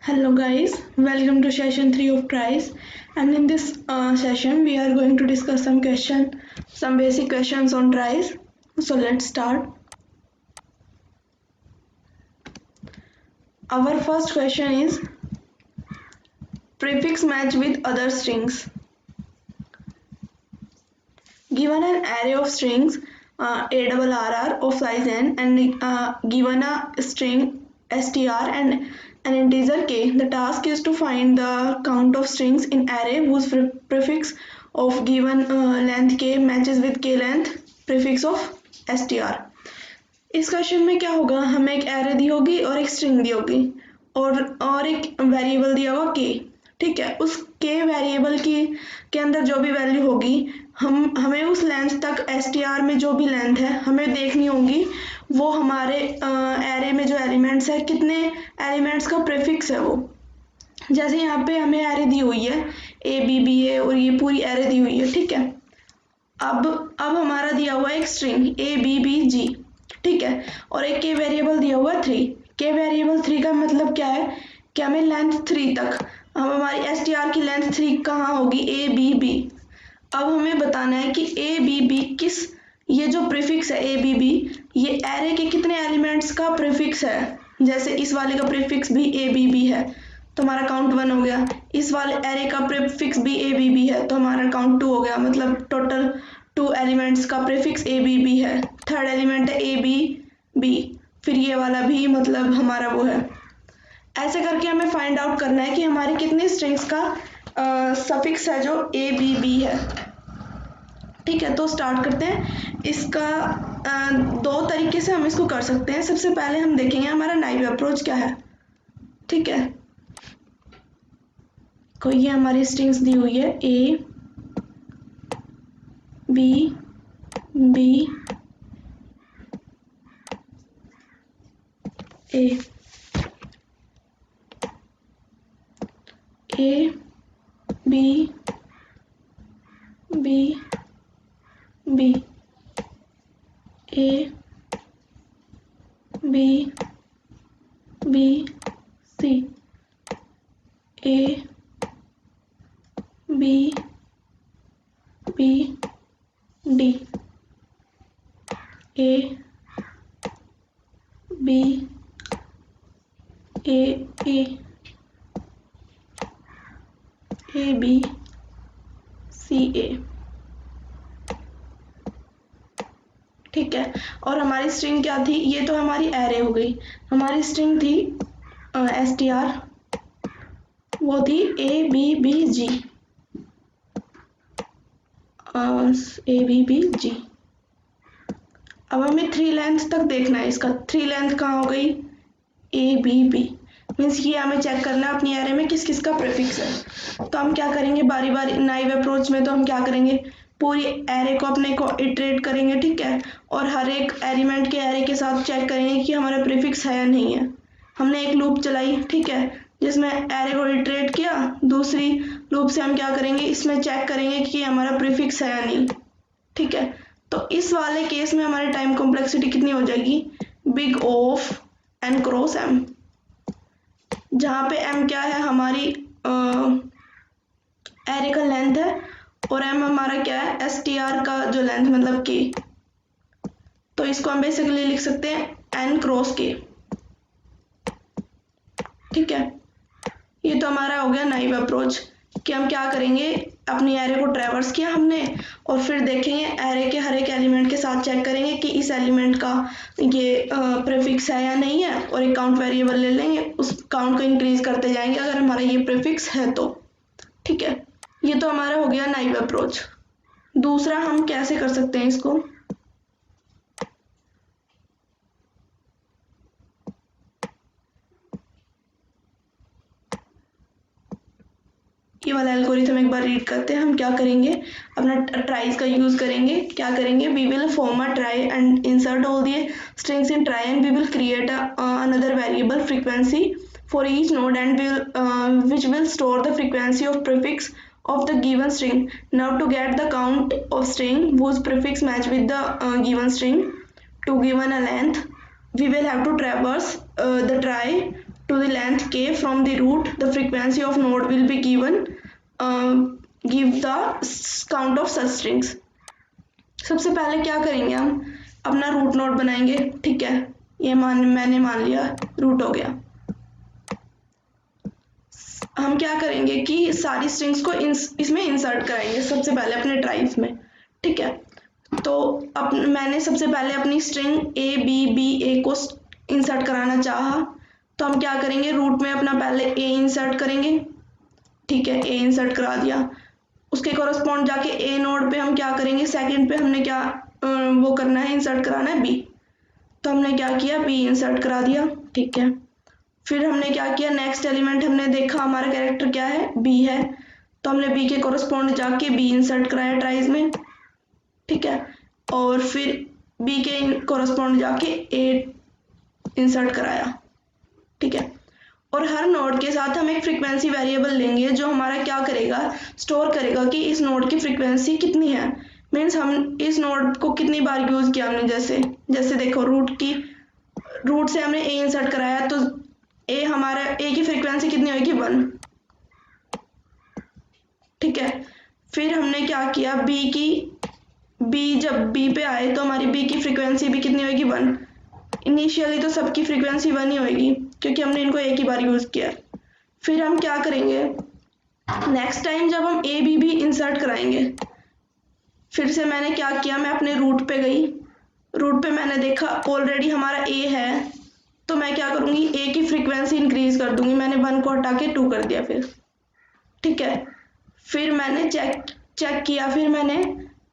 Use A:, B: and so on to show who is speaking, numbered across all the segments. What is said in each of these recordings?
A: Hello guys, welcome to session 3 of tries, and in this session we are going to discuss some basic questions on tries. So let's start. Our first question is prefix match with other strings. Given an array of strings ARR of size n and given a string str and an integer k, the task is to find the count of strings in array whose prefix of given length k matches with k length prefix of str. इस question में क्या होगा, हमें एक array दी होगी और एक string दी होगी और एक वेरिएबल दिया होगा के. ठीक है, उस के वेरिएबल की के अंदर जो भी वैल्यू होगी हमें उस लेंथ तक str में जो भी लेंथ है हमें देखनी होगी, वो हमारे एरे में जो एलिमेंट्स है कितने एलिमेंट्स का प्रीफिक्स है वो. जैसे यहाँ पे हमें एरे दी हुई है ABBA और ये पूरी एरे दी हुई है. ठीक है, अब हमारा दिया हुआ है एक स्ट्रिंग ABBG. ठीक है, और एक के वेरिएबल दिया हुआ है 3. के वेरिएबल 3 का मतलब क्या है कि हमें लेंथ 3 तक, अब हमारी str की लेंथ 3 कहाँ होगी, ABB. अब हमें बताना है कि ABB किस, ये जो प्रीफिक्स है ABB ये एरे के कितने एलिमेंट्स का प्रीफिक्स है. जैसे इस वाले का प्रीफिक्स भी ABB है तो हमारा काउंट 1 हो गया. इस वाले एरे का प्रीफिक्स भी ABB है तो हमारा काउंट 2 हो गया. मतलब टोटल 2 एलिमेंट्स का प्रीफिक्स ABB है. थर्ड एलिमेंट है ABB, फिर ये वाला भी मतलब हमारा वो है. ऐसे करके हमें फाइंड आउट करना है कि हमारी कितनी स्ट्रिंग्स का सफिक्स है जो ABB है. ठीक है, तो स्टार्ट करते हैं. इसका दो तरीके से हम इसको कर सकते हैं. सबसे पहले हम देखेंगे हमारा नाइव अप्रोच क्या है. ठीक है, कोई ये हमारी स्ट्रिंग्स दी हुई है A B B A B B B A B B C A B B D A B A B C A. ठीक है, और हमारी स्ट्रिंग क्या थी, ये तो हमारी एरे हो गई. हमारी स्ट्रिंग थी str, वो थी ABBG. ABBG. अब हमें 3 लेंथ तक देखना है. इसका 3 लेंथ कहाँ हो गई, ABB. मीन्स ये हमें चेक करना है अपनी एरे में किस किस का प्रीफिक्स है. तो हम क्या करेंगे, बारी बारी नाइव अप्रोच में तो हम क्या करेंगे, पूरी एरे को अपने को इटरेट करेंगे. ठीक है, और हर एक एलिमेंट के एरे के साथ चेक करेंगे कि हमारा प्रीफिक्स है या नहीं है. हमने एक लूप चलाई, ठीक है, जिसमें एरे को इटरेट किया. दूसरी लूप से हम क्या करेंगे, इसमें चेक करेंगे कि हमारा प्रीफिक्स है या नहीं. ठीक है, तो इस वाले केस में हमारी टाइम कॉम्प्लेक्सिटी कितनी हो जाएगी, big of n cross m, जहाँ पे m क्या है, हमारी एरे का लेंथ है और m हमारा क्या है, str का जो लेंथ मतलब k. तो इसको हम बेसिकली लिख सकते हैं n क्रॉस k. ठीक है, ये तो हमारा हो गया नाइव अप्रोच कि हम क्या करेंगे, अपनी एरे को ट्रैवर्स किया हमने और फिर देखेंगे एरे के हर एक एलिमेंट के साथ चेक करेंगे कि इस एलिमेंट का ये प्रीफिक्स है या नहीं है, और एक काउंट वेरिएबल ले लेंगे, उस काउंट को इंक्रीज करते जाएंगे अगर हमारा ये प्रीफिक्स है तो. ठीक है, ये तो हमारा हो गया नाइव अप्रोच. दूसरा हम कैसे कर सकते हैं इसको, ये वाला एल्गोरिथम एक बार रीड करते हैं. हम क्या करेंगे, अपना ट्राइज का यूज करेंगे. क्या करेंगे, we will form a trie and insert all the strings in trie and we will create another variable frequency for each node and which will store the frequency of prefix of the given string. Now to get the count of string whose prefix match with the given string to given a length, we will have to traverse the try to the length k from the root, the frequency of node will be given. Give the count of such strings. सबसे पहले क्या करेंगे, हम अपना root node बनाएंगे। ठीक है, ये मैंने मान लिया रूट हो गया। हम क्या करेंगे कि सारी स्ट्रिंग्स को इसमें इंसर्ट कराएंगे सबसे पहले अपने ट्राइब्स में। ठीक है, तो मैंने सबसे पहले अपनी स्ट्रिंग ए बी को इंसर्ट कराना चाहा, तो हम क्या करेंगे, रूट में अपना पहले ए इंसर्ट करेंगे। ठीक है, ए इंसर्ट करा दिया, उसके कॉरस्पॉन्ड जाके ए नोड पे हम क्या करेंगे, सेकंड पे हमने क्या वो करना है, इंसर्ट कराना है बी, तो हमने क्या किया, बी इंसर्ट करा दिया। ठीक है, फिर हमने क्या किया, नेक्स्ट एलिमेंट हमने देखा हमारा कैरेक्टर क्या है, बी है, तो हमने बी के कॉरस्पॉन्ड जाके बी इंसर्ट कराया ट्राइज में। ठीक है, और फिर बी के कॉरस्पॉन्ड जाके ए इंसर्ट कराया। ठीक है, और हर नोड के साथ हम एक फ्रीक्वेंसी वेरिएबल लेंगे जो हमारा क्या करेगा, स्टोर करेगा कि इस नोड की फ्रीक्वेंसी कितनी है, मीन्स हम इस नोड को कितनी बार यूज किया हमने। जैसे देखो, रूट से हमने ए इंसर्ट कराया, तो ए की फ्रीक्वेंसी कितनी होगी, 1। ठीक है, फिर हमने क्या किया, बी जब बी पे आए तो हमारी बी की फ्रीक्वेंसी भी कितनी होगी, 1। इनिशियली तो सबकी फ्रीक्वेंसी 1 ही होगी क्योंकि हमने इनको एक ही बार यूज किया। फिर हम क्या करेंगे, नेक्स्ट टाइम जब हम ए बी भी इंसर्ट कराएंगे, फिर से मैंने क्या किया, मैं अपने रूट पे गई, रूट पे मैंने देखा ऑलरेडी हमारा ए है, तो मैं क्या करूंगी, ए की फ्रीक्वेंसी इंक्रीज कर दूंगी। मैंने 1 को हटा के 2 कर दिया फिर। ठीक है, फिर मैंने चेक किया, फिर मैंने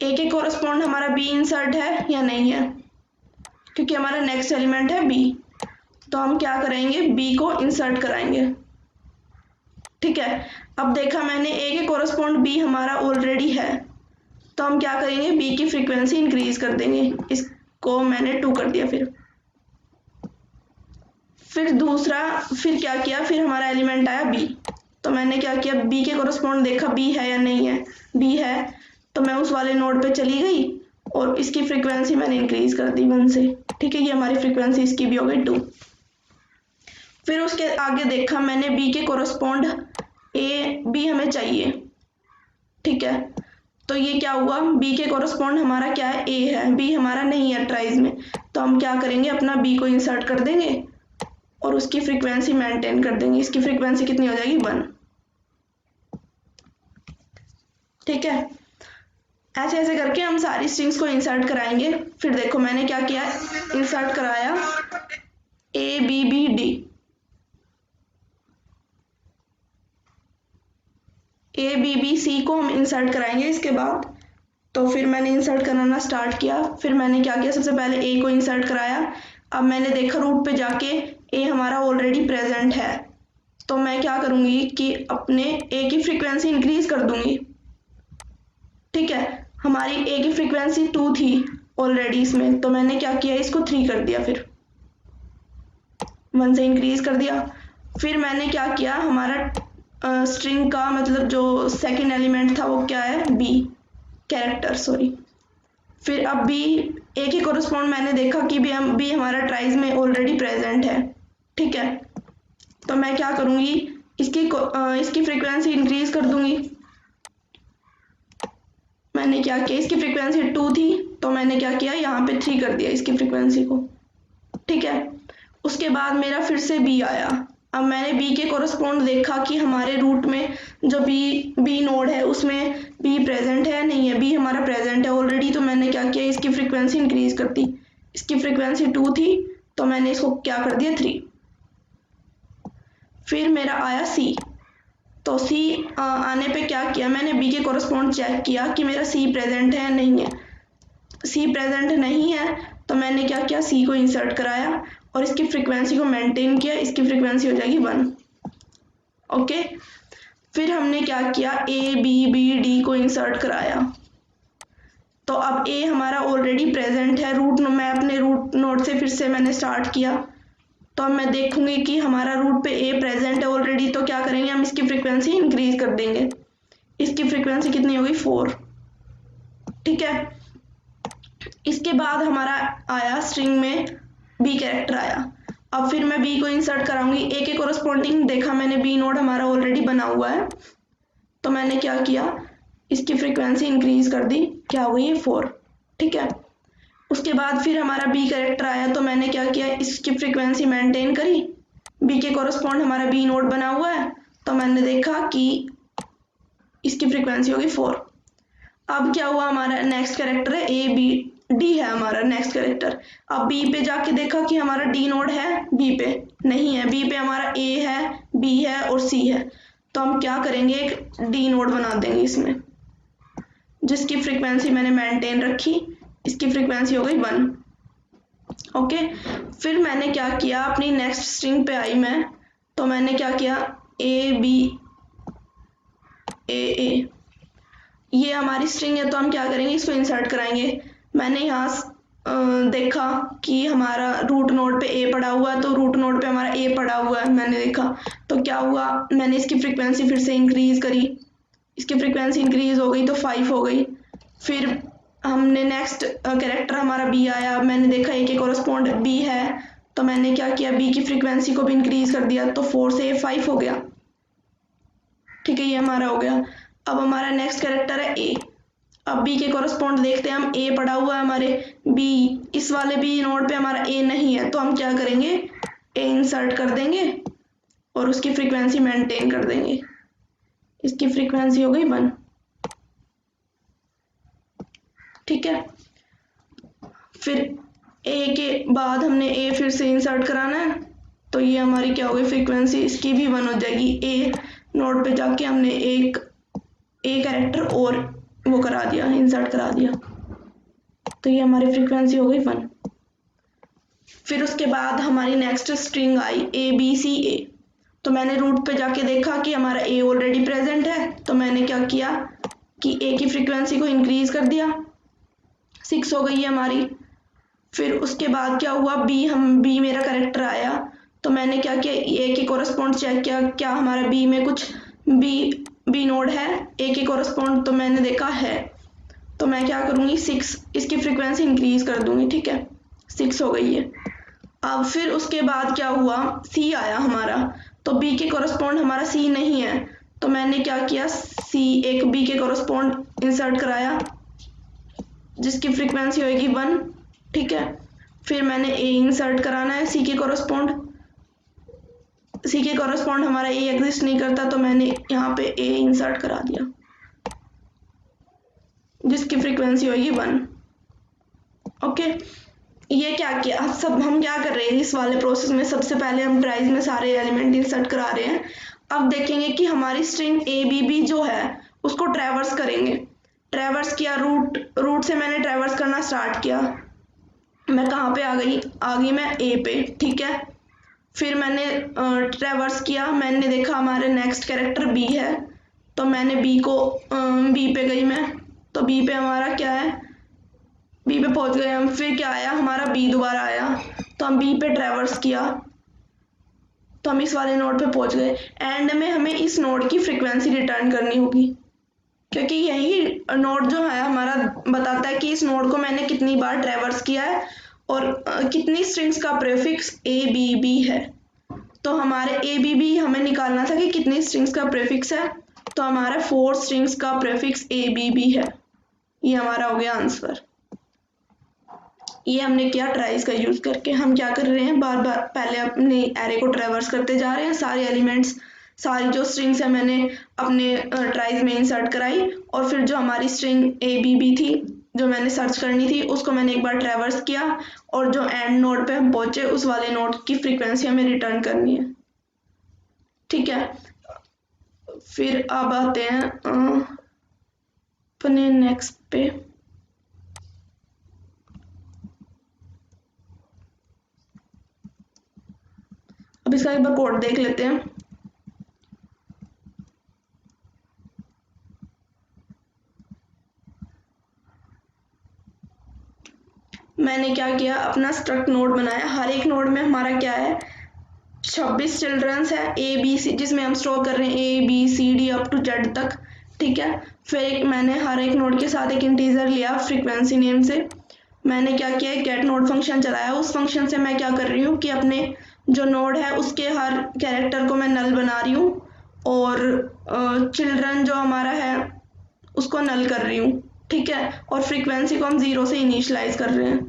A: ए के कोरस्पॉन्ड हमारा बी इंसर्ट है या नहीं है, क्योंकि हमारा नेक्स्ट एलिमेंट है बी, तो हम क्या करेंगे, बी को इंसर्ट कराएंगे। ठीक है, अब देखा मैंने ए के कोरस्पॉन्ड बी हमारा ऑलरेडी है, तो हम क्या करेंगे, बी की फ्रीक्वेंसी इंक्रीज कर देंगे, इसको मैंने 2 कर दिया। फिर क्या किया, फिर हमारा एलिमेंट आया बी, तो मैंने क्या किया, बी के कोरस्पॉन्ड देखा बी है या नहीं है, बी है, तो मैं उस वाले नोड पे चली गई और इसकी फ्रीक्वेंसी मैंने इंक्रीज कर दी 1 से। ठीक है, ये हमारी फ्रीक्वेंसी इसकी भी हो गई 2। फिर उसके आगे देखा मैंने बी के कोरस्पॉन्ड ए बी हमें चाहिए। ठीक है, तो ये क्या हुआ, बी के कोरस्पॉन्ड हमारा क्या है, ए है, बी हमारा नहीं है ट्राइज में, तो हम क्या करेंगे, अपना बी को इंसर्ट कर देंगे और उसकी फ्रीक्वेंसी मेंटेन कर देंगे। इसकी फ्रीक्वेंसी कितनी हो जाएगी, 1। ठीक है, ऐसे ऐसे करके हम सारी स्ट्रिंग्स को इंसर्ट कराएंगे। फिर देखो मैंने क्या किया, इंसर्ट कराया A B B D, A B B C को हम इंसर्ट कराएंगे इसके बाद। तो फिर मैंने इंसर्ट कराना स्टार्ट किया, फिर मैंने क्या किया, सबसे पहले ए को इंसर्ट कराया। अब मैंने देखा रूट पे जाके ए हमारा ऑलरेडी प्रेजेंट है, तो मैं क्या करूंगी कि अपने ए की फ्रीक्वेंसी इंक्रीज कर दूंगी। ठीक है, हमारी ए की फ्रीक्वेंसी 2 थी ऑलरेडी इसमें, तो मैंने क्या किया, इसको 3 कर दिया, फिर 1 से इंक्रीज कर दिया। फिर मैंने क्या किया, हमारा स्ट्रिंग का मतलब जो सेकंड एलिमेंट था वो क्या है, बी कैरेक्टर, सॉरी। फिर अब बी ए के कोरस्पॉन्ड मैंने देखा कि बी हमारा ट्राइज में ऑलरेडी प्रेजेंट है। ठीक है, तो मैं क्या करूंगी, इसकी फ्रीक्वेंसी इंक्रीज कर दूंगी। मैंने क्या किया, इसकी फ्रीक्वेंसी 2 थी, तो मैंने क्या किया, यहाँ पे 3 कर दिया इसकी फ्रीक्वेंसी को। ठीक है, उसके बाद मेरा फिर से बी आया। अब मैंने बी के कोरस्पॉन्ड देखा कि हमारे रूट में जो बी नोड है उसमें बी प्रेजेंट है नहीं है, बी हमारा प्रेजेंट है ऑलरेडी, तो मैंने क्या किया, इसकी फ्रीक्वेंसी इंक्रीज कर दी। इसकी फ्रीक्वेंसी 2 थी, तो मैंने इसको क्या कर दिया, 3। फिर मेरा आया सी, तो सी आने पे क्या किया, मैंने बी के कोरस्पॉन्ड चेक किया कि मेरा सी प्रेजेंट है नहीं है। सी प्रेजेंट नहीं है, तो मैंने क्या किया, सी को इंसर्ट कराया और इसकी फ्रीक्वेंसी को मेंटेन किया, इसकी फ्रीक्वेंसी हो जाएगी 1। ओके, फिर हमने क्या किया, ए बी डी को इंसर्ट कराया, तो अब ए हमारा ऑलरेडी प्रेजेंट है रूट, मैं अपने रूट नोड से फिर से मैंने स्टार्ट किया, तो अब मैं देखूंगी कि हमारा रूट पे ए प्रेजेंट है ऑलरेडी, तो क्या करेंगे, हम इसकी फ्रीक्वेंसी इंक्रीज कर देंगे। इसकी फ्रीक्वेंसी कितनी होगी, 4। ठीक है, इसके बाद हमारा आया स्ट्रिंग में बी कैरेक्टर आया, अब फिर मैं बी को इंसर्ट कराऊंगी, ए के कोरस्पॉन्डिंग देखा मैंने बी नोड हमारा ऑलरेडी बना हुआ है, तो मैंने क्या किया, इसकी फ्रीक्वेंसी इंक्रीज कर दी, क्या हो गई है 4, ठीक है। उसके बाद फिर हमारा बी कैरेक्टर आया, तो मैंने क्या किया, इसकी फ्रीक्वेंसी मेंटेन करी, बी के कोरस्पॉन्ड हमारा बी नोड बना हुआ है, तो मैंने देखा कि इसकी फ्रीक्वेंसी होगी 4। अब क्या हुआ, हमारा नेक्स्ट कैरेक्टर है ए बी डी है हमारा नेक्स्ट कैरेक्टर। अब बी पे जाके देखा कि हमारा डी नोड है, बी पे नहीं है, बी पे हमारा ए है, बी है और सी है, तो हम क्या करेंगे, एक डी नोड बना देंगे इसमें, जिसकी फ्रीक्वेंसी मैंने मेंटेन रखी, इसकी फ्रीक्वेंसी हो गई 1। ओके, फिर मैंने क्या किया, अपनी नेक्स्ट स्ट्रिंग पे आई मैं, तो मैंने क्या किया, ए बी ए, ये हमारी स्ट्रिंग है, तो हम क्या करेंगे, इसको इंसर्ट कराएंगे। मैंने यहाँ देखा कि हमारा रूट नोड पे ए पड़ा हुआ है, तो रूट नोड पे हमारा ए पड़ा हुआ है, मैंने देखा, तो क्या हुआ, मैंने इसकी फ्रीक्वेंसी फिर से इंक्रीज करी, इसकी फ्रीक्वेंसी इंक्रीज हो गई तो 5 हो गई। फिर हमने नेक्स्ट कैरेक्टर हमारा बी आया, मैंने देखा ए के कोरस्पॉन्ड बी है, तो मैंने क्या किया, बी की फ्रीक्वेंसी को भी इंक्रीज कर दिया, तो 4 से 5 हो गया, ठीक है, ये हमारा हो गया। अब हमारा नेक्स्ट कैरेक्टर है ए, अब बी के कोरस्पॉन्ड देखते हैं हम, ए पड़ा हुआ है हमारे बी, इस वाले बी नोड पे हमारा ए नहीं है, तो हम क्या करेंगे, ए इंसर्ट कर देंगे और उसकी फ्रीक्वेंसी मेंटेन कर देंगे, इसकी फ्रीक्वेंसी हो गई 1, ठीक है। फिर ए के बाद हमने ए फिर से इंसर्ट कराना है, तो ये हमारी क्या हो गई, फ्रीक्वेंसी इसकी भी 1 हो जाएगी। ए नोड पे जाके हमने एक ए कैरेक्टर और वो करा दिया, इंसर्ट करा दिया, तो ये हमारी फ्रीक्वेंसी हो गई 1। फिर उसके बाद हमारी next string I A B C A, तो मैंने रूट पे जाके देखा कि हमारा ए ऑलरेडी प्रेजेंट है, तो मैंने क्या किया कि ए की फ्रीक्वेंसी को इंक्रीज कर दिया, 6 हो गई है हमारी। फिर उसके बाद क्या हुआ, बी मेरा कैरेक्टर आया, तो मैंने क्या किया, ए के कोरस्पॉन्ड चेक किया, क्या हमारा बी में कुछ बी नोड है ए के कोरस्पॉन्ड, तो मैंने देखा है, तो मैं क्या करूँगी, 6 इसकी फ्रीक्वेंसी इंक्रीज कर दूंगी, ठीक है, 6 हो गई है। अब फिर उसके बाद क्या हुआ, सी आया हमारा, तो बी के कोरस्पॉन्ड हमारा सी नहीं है, तो मैंने क्या किया, सी एक बी के कोरस्पॉन्ड इंसर्ट कराया, जिसकी फ्रीक्वेंसी होगी 1, ठीक है। फिर मैंने ए इंसर्ट कराना है सी के कोरस्पॉन्ड, सी के कोरस्पॉन्ड हमारा ए एग्जिस्ट नहीं करता, तो मैंने यहाँ पे ए इंसर्ट करा दिया, जिसकी फ्रीक्वेंसी होगी 1। ओके, ये क्या किया, अब हम क्या कर रहे हैं इस वाले प्रोसेस में, सबसे पहले हम ट्राइज में सारे एलिमेंट इंसर्ट करा रहे हैं। अब देखेंगे कि हमारी स्ट्रिंग ए बी बी जो है उसको ट्रैवर्स करेंगे, ट्रैवर्स किया, रूट से मैंने ट्रैवर्स करना स्टार्ट किया, मैं कहाँ पे आ गई मैं ए पे, ठीक है। फिर मैंने ट्रैवर्स किया, मैंने देखा हमारे नेक्स्ट कैरेक्टर बी है, तो मैंने बी पे गई मैं, तो बी पे हमारा क्या है, बी पे पहुंच गए हम। फिर क्या आया, हमारा बी दोबारा आया, तो हम बी पे ट्रैवर्स किया, तो हम इस वाले नोड पे पहुंच गए। एंड में हमें इस नोड की फ्रीक्वेंसी रिटर्न करनी होगी, क्योंकि यही नोड जो है हमारा बताता है कि इस नोड को मैंने कितनी बार ट्रैवर्स किया है और कितनी स्ट्रिंग्स का प्रीफिक्स ए बी बी है। तो हमारे ए बी बी हमें निकालना था कि कितनी स्ट्रिंग्स का प्रीफिक्स है, तो हमारा 4 स्ट्रिंग्स का प्रीफिक्स ए बी बी है, ये हमारा हो गया आंसर। ये हमने किया ट्राइज का यूज करके। हम क्या कर रहे हैं, बार बार पहले अपने एरे को ट्रैवर्स करते जा रहे हैं, सारे एलिमेंट्स, सारी जो स्ट्रिंग्स है मैंने अपने ट्राइज में इंसर्ट कराई, और फिर जो हमारी स्ट्रिंग ए बी बी थी जो मैंने सर्च करनी थी उसको मैंने एक बार ट्रैवर्स किया, और जो एंड नोड पे हम पहुंचे उस वाले नोड की फ्रीक्वेंसी हमें रिटर्न करनी है, ठीक है। फिर अब आते हैं अपने नेक्स्ट पे। अब इसका एक बार कोड देख लेते हैं। मैंने क्या किया, अपना स्ट्रक्ट नोड बनाया, हर एक नोड में हमारा क्या है, 26 चिल्ड्रंस है ए बी सी, जिसमें हम स्टोर कर रहे हैं A B C D up to Z तक, ठीक है। फिर मैंने हर एक नोड के साथ एक इंटीजर लिया फ्रीक्वेंसी नेम से। मैंने क्या किया, गेट नोड फंक्शन चलाया, उस फंक्शन से मैं क्या कर रही हूँ कि अपने जो नोड है उसके हर कैरेक्टर को मैं नल बना रही हूँ, और चिल्ड्रन जो हमारा है उसको नल कर रही हूँ, ठीक है। और फ्रीक्वेंसी को हम 0 से इनिशियलाइज कर रहे हैं।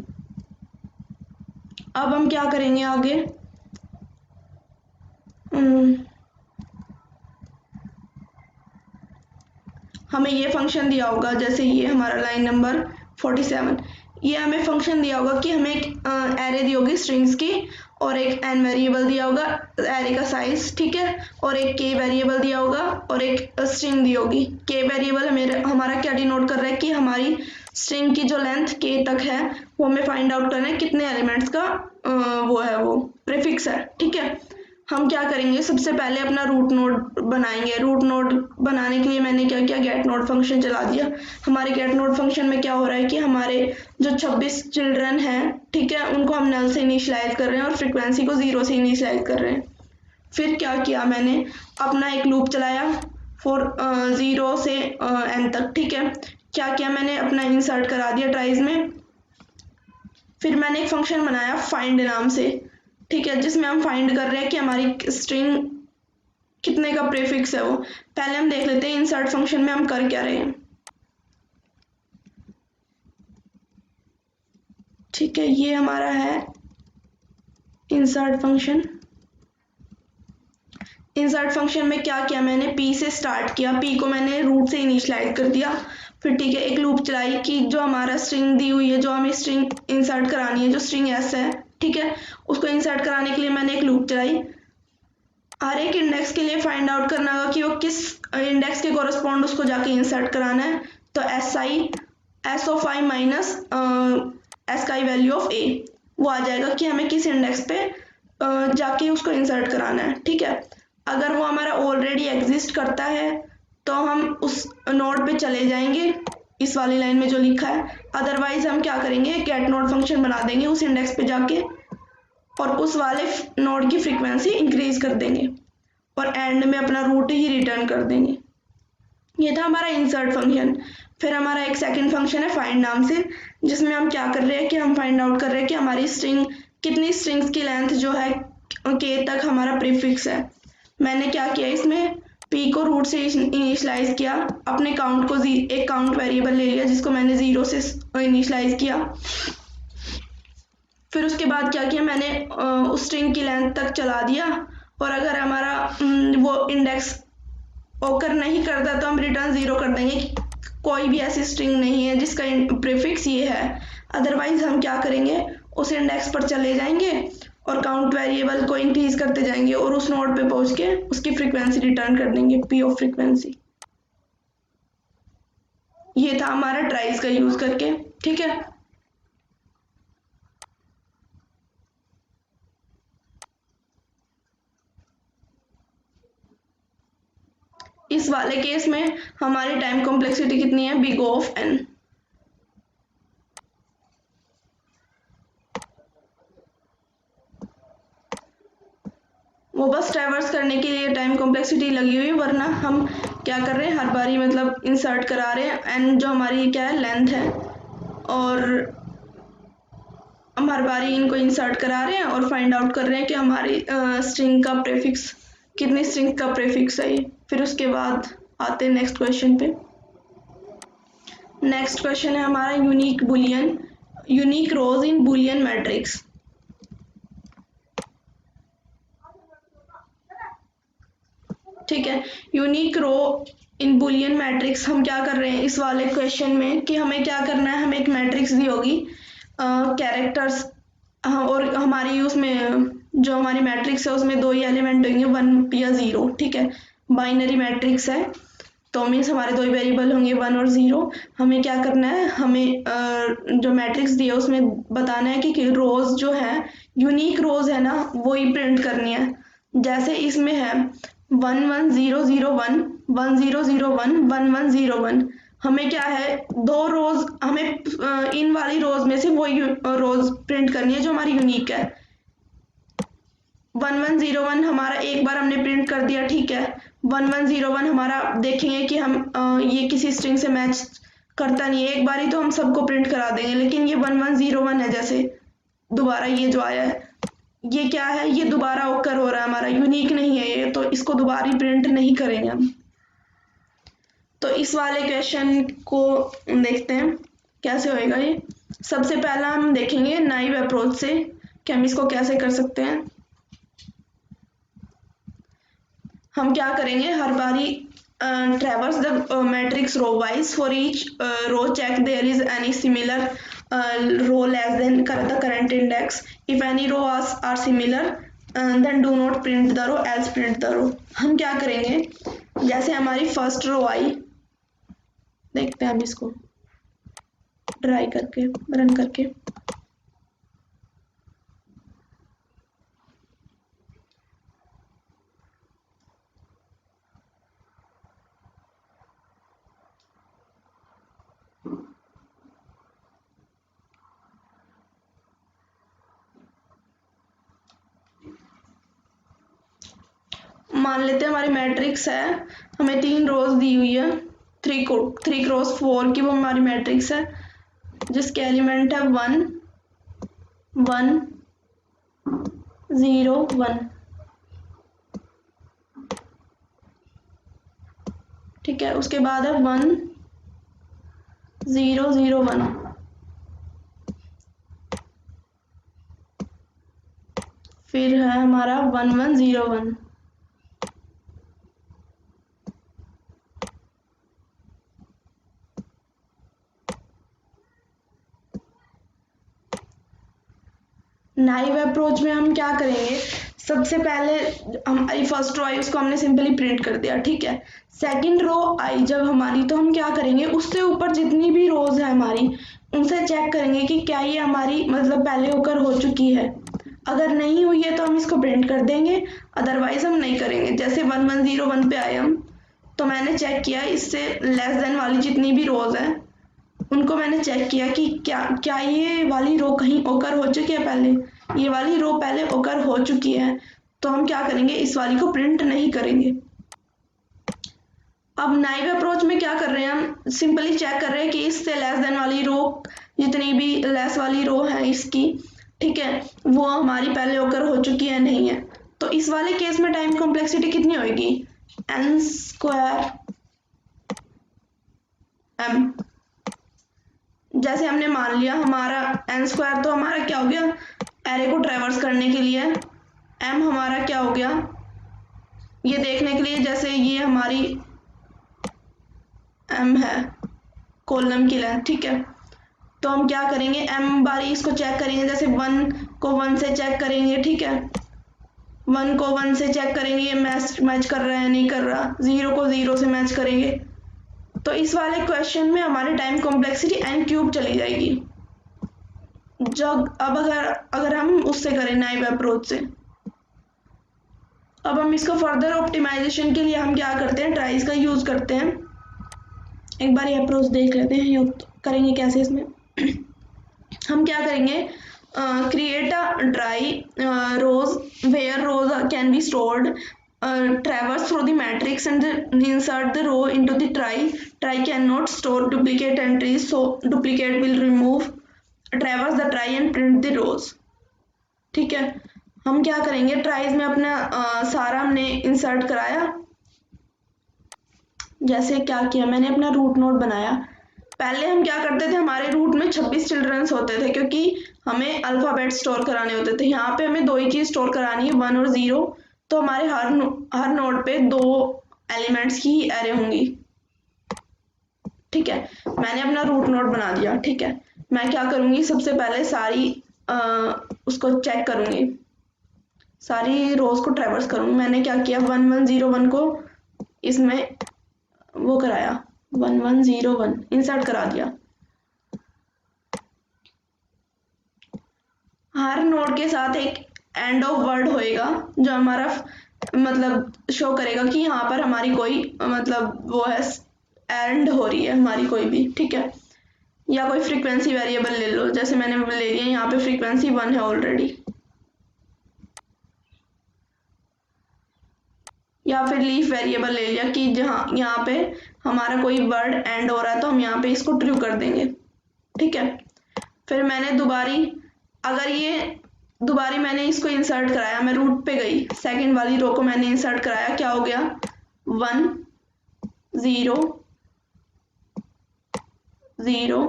A: अब हम क्या करेंगे आगे, हमें ये फंक्शन दिया होगा, जैसे ये हमारा लाइन नंबर 47, ये हमें फंक्शन दिया होगा कि हमें एक एरे दी होगी स्ट्रिंग्स की, और एक एन वेरिएबल दिया होगा एरे का साइज, ठीक है, और एक के वेरिएबल दिया होगा और एक स्ट्रिंग दी होगी। के वेरिएबल हमारा क्या डिनोट कर रहा है कि हमारी स्ट्रिंग की जो लेंथ के तक है वो हमें फाइंड आउट करना है कितने एलिमेंट्स का वो प्रीफिक्स है, ठीक है। हम क्या करेंगे, सबसे पहले अपना रूट नोड बनाएंगे। रूट नोड बनाने के लिए मैंने क्या किया, गेट नोड फंक्शन चला दिया। हमारे गेट नोड फंक्शन में क्या हो रहा है कि हमारे जो 26 चिल्ड्रन हैं, ठीक है, उनको हम नल से इनिशियलाइज कर रहे हैं और फ्रीक्वेंसी को 0 से इनिशियलाइज कर रहे हैं। फिर क्या किया, मैंने अपना एक लूप चलाया फॉर 0 से n तक, ठीक है। क्या किया, मैंने अपना इंसर्ट करा दिया ट्राइज में। फिर मैंने एक फंक्शन बनाया फाइंड नाम से, ठीक है, जिसमें हम फाइंड कर रहे हैं कि हमारी स्ट्रिंग कितने का प्रीफिक्स है वो। पहले हम देख लेते हैं इंसर्ट फंक्शन में हम कर क्या रहे हैं, ठीक है। ये हमारा है इंसर्ट फंक्शन। इंसर्ट फंक्शन में क्या किया, मैंने पी से स्टार्ट किया, पी को मैंने रूट से इनिशियलाइज कर दिया। फिर ठीक है, एक लूप चलाई कि जो हमारा स्ट्रिंग दी हुई है, जो हमें स्ट्रिंग इंसर्ट करानी है, जो स्ट्रिंग एस है, ठीक है, उसको इंसर्ट कराने के लिए मैंने एक लूप चलाई। हर एक इंडेक्स के लिए फाइंड आउट करना होगा कि वो किस इंडेक्स के कोरस्पॉन्ड उसको जाके इंसर्ट कराना है। तो S of I minus S का वैल्यू ऑफ ए, वो आ जाएगा कि हमें किस इंडेक्स पे जाके उसको इंसर्ट कराना है, ठीक है। अगर वो हमारा ऑलरेडी एग्जिस्ट करता है तो हम उस नोड पे चले जाएंगे, इस वाली लाइन में जो लिखा है। अदरवाइज हम क्या करेंगे, गेट नोड फंक्शन बना देंगे उस इंडेक्स पे जाके, और उस वाले नोड की फ्रीक्वेंसी इंक्रीज कर देंगे, और एंड में अपना रूट ही रिटर्न कर देंगे। ये था हमारा इंसर्ट फंक्शन। फिर हमारा एक सेकंड फंक्शन है फाइंड नाम से, जिसमें हम क्या कर रहे हैं कि हम फाइंड आउट कर रहे हैं कि हमारी स्ट्रिंग कितनी स्ट्रिंग्स की लेंथ जो है के तक हमारा प्रीफिक्स है। मैंने क्या किया, इसमें पी को रूट से इनिशियलाइज किया, अपने काउंट को एक काउंट वेरिएबल ले लिया जिसको मैंने 0 से इनिशियलाइज किया। फिर उसके बाद क्या किया, मैंने उस स्ट्रिंग की लेंथ तक चला दिया, और अगर हमारा वो इंडेक्स ओकर नहीं करता तो हम रिटर्न 0 कर देंगे कि कोई भी ऐसी स्ट्रिंग नहीं है जिसका प्रीफिक्स ये है। अदरवाइज हम क्या करेंगे, उस इंडेक्स पर चले जाएंगे और काउंट वेरिएबल को इंक्रीज करते जाएंगे, और उस नोड पे पहुंच के उसकी फ्रीक्वेंसी रिटर्न कर देंगे, पी ऑफ फ्रीक्वेंसी। ये था हमारा ट्राइज का यूज करके, ठीक है। इस वाले केस में हमारी टाइम कॉम्प्लेक्सिटी कितनी है, बिग O ऑफ n। वो बस ट्रैवर्स करने के लिए टाइम कॉम्प्लेक्सिटी लगी हुई है, वरना हम क्या कर रहे हैं, हर बारी मतलब इंसर्ट करा रहे हैं। एन जो हमारी क्या है, लेंथ है, और हम हर बारी इनको इंसर्ट करा रहे हैं और फाइंड आउट कर रहे हैं कि हमारी स्ट्रिंग का प्रीफिक्स कितनी स्ट्रिंग का प्रीफिक्स है। फिर उसके बाद आते हैं नेक्स्ट क्वेश्चन पे। नेक्स्ट क्वेश्चन है हमारा यूनिक रोज इन बुलियन मैट्रिक्स। ठीक है, यूनिक रो इन बुलियन मैट्रिक्स हम क्या कर रहे हैं इस वाले क्वेश्चन में कि हमें क्या करना है, हमें एक मैट्रिक्स दी होगी कैरेक्टर्स, और हमारी उसमें जो हमारी मैट्रिक्स है उसमें 2 ही एलिमेंट होंगे, 1 या 0, ठीक है। बाइनरी मैट्रिक्स है तो मीन्स हमारे 2 ही वेरिएबल होंगे, 1 और 0। हमें क्या करना है, हमें जो मैट्रिक्स दी है उसमें बताना है कि रोज जो है यूनिक रोज है ना, वो ही प्रिंट करनी है। जैसे इसमें है 1 1 0 0 1 1 0 0 1 1 1 0 1। हमें क्या है, 2 रोज हमें इन वाली रोज में से वही रोज प्रिंट करनी है जो हमारी यूनिक है। 1 1 0 1 हमारा एक बार हमने प्रिंट कर दिया, ठीक है। 1 1 0 1 हमारा देखेंगे कि हम ये किसी स्ट्रिंग से मैच करता नहीं है, एक बार ही तो हम सबको प्रिंट करा देंगे। लेकिन ये 1 1 0 1 है, जैसे दोबारा ये जो आया है ये क्या है, ये दोबारा ओकर हो रहा है, हमारा यूनिक नहीं है ये, तो इसको दोबारा प्रिंट नहीं करेंगे हम। तो इस वाले क्वेश्चन को देखते हैं कैसे होएगा ये। सबसे पहला हम देखेंगे नाइव अप्रोच से कि हम इसको कैसे कर सकते हैं। हम क्या करेंगे, हर बारी traverse the matrix row wise. For each row check there is any similar row less than the current index. If any rows are similar then do not print the row, else print the row. हम क्या करेंगे, जैसे हमारी first row आई, देखते हैं हम इसको try करके रन करके। मान लेते हैं हमारी मैट्रिक्स है, हमें 3 रोज दी हुई है, 3 क्रॉस 4 की वो हमारी मैट्रिक्स है, जिसके एलिमेंट है 1 1 0 1। ठीक है, उसके बाद है 1 0 0 1, फिर है हमारा 1 1 0 1। नाइव अप्रोच में हम क्या करेंगे, सबसे पहले हमारी फर्स्ट रो आई उसको हमने सिंपली प्रिंट कर दिया। ठीक है, सेकंड रो आई जब हमारी, तो हम क्या करेंगे, उससे ऊपर जितनी भी रोज है हमारी उनसे चेक करेंगे कि क्या ये हमारी मतलब पहले होकर हो चुकी है। अगर नहीं हुई है तो हम इसको प्रिंट कर देंगे, अदरवाइज हम नहीं करेंगे। जैसे 1 1 0 1 पे आए हम, तो मैंने चेक किया इससे लेस देन वाली जितनी भी रोज है उनको मैंने चेक किया कि क्या ये वाली रो कहीं ओकर हो चुकी है, पहले ये वाली रो पहले ओकर हो चुकी है, तो हम क्या करेंगे, इस वाली को प्रिंट नहीं करेंगे। अब नाइव अप्रोच में क्या कर रहे हैं, हम सिंपली चेक कर रहे हैं कि इससे लेस देन वाली रो, जितनी भी लेस वाली रो है इसकी, ठीक है, वो हमारी पहले ओकर हो चुकी है नहीं है। तो इस वाले केस में टाइम कॉम्प्लेक्सिटी कितनी होगी, n स्क्वायर m। जैसे हमने मान लिया हमारा n स्क्वायर, तो हमारा क्या हो गया, एरे को ट्रेवर्स करने के लिए, m हमारा क्या हो गया, ये देखने के लिए जैसे ये हमारी m है कॉलम की लेंथ। ठीक है, तो हम क्या करेंगे, m बारी इसको चेक करेंगे, जैसे 1 को 1 से चेक करेंगे। ठीक है, 1 को 1 से चेक करेंगे, ये मैच कर रहा है नहीं कर रहा, 0 को 0 से मैच करेंगे। तो इस वाले क्वेश्चन में हमारी टाइम कॉम्प्लेक्सिटी n क्यूब चली जाएगी। जब अब अगर हम उससे करें नाइव अप्रोच से, अब हम इसको फर्दर ऑप्टिमाइजेशन के लिए हम क्या करते हैं, ट्राइज का यूज करते हैं। एक बार ये अप्रोच देख लेते हैं ये करेंगे कैसे। इसमें हम क्या करेंगे, create a trie rows where rows can be stored, traverse through the matrix and insert the row into the try cannot store duplicate entries, so duplicate will remove, traverse the try and print the rows। ठीक है, हम क्या करेंगे, tries में अपना सारा हमने insert कराया। जैसे क्या किया, मैंने अपना रूट नोड बनाया। पहले हम क्या करते थे, हमारे रूट में 26 चिल्ड्रंस होते थे क्योंकि हमें अल्फाबेट स्टोर कराने होते थे। यहाँ पे हमें 2 ही चीज स्टोर करानी है, 1 और 0। तो हमारे हर नोड पे 2 एलिमेंट्स की ही एरे होंगी। ठीक है, मैंने अपना रूट नोड बना दिया। ठीक है, मैं क्या करूंगी, सबसे पहले सारी उसको चेक करूंगी, सारी रोज को ट्रेवर्स करूंगी। मैंने क्या किया, 1 1 0 1 को इसमें वो कराया, 1 1 0 1 इंसर्ट करा दिया। हर नोड के साथ एक एंड ऑफ वर्ड होएगा जो हमारा मतलब शो करेगा कि यहाँ पर हमारी कोई मतलब वो है, एंड हो रही है हमारी कोई भी। ठीक है, या कोई फ्रीक्वेंसी वेरिएबल ले लो, जैसे मैंने ले लिया, यहाँ पे फ्रीक्वेंसी 1 है ऑलरेडी, या फिर लीफ वेरिएबल ले लिया कि जहाँ यहाँ पे हमारा कोई वर्ड एंड हो रहा है तो हम यहाँ पे इसको ट्रू कर देंगे। ठीक है, फिर मैंने दोबारी, अगर ये दोबारा मैंने इसको इंसर्ट कराया, मैं रूट पे गई, सेकंड वाली रो को मैंने इंसर्ट कराया, क्या हो गया 1 0 0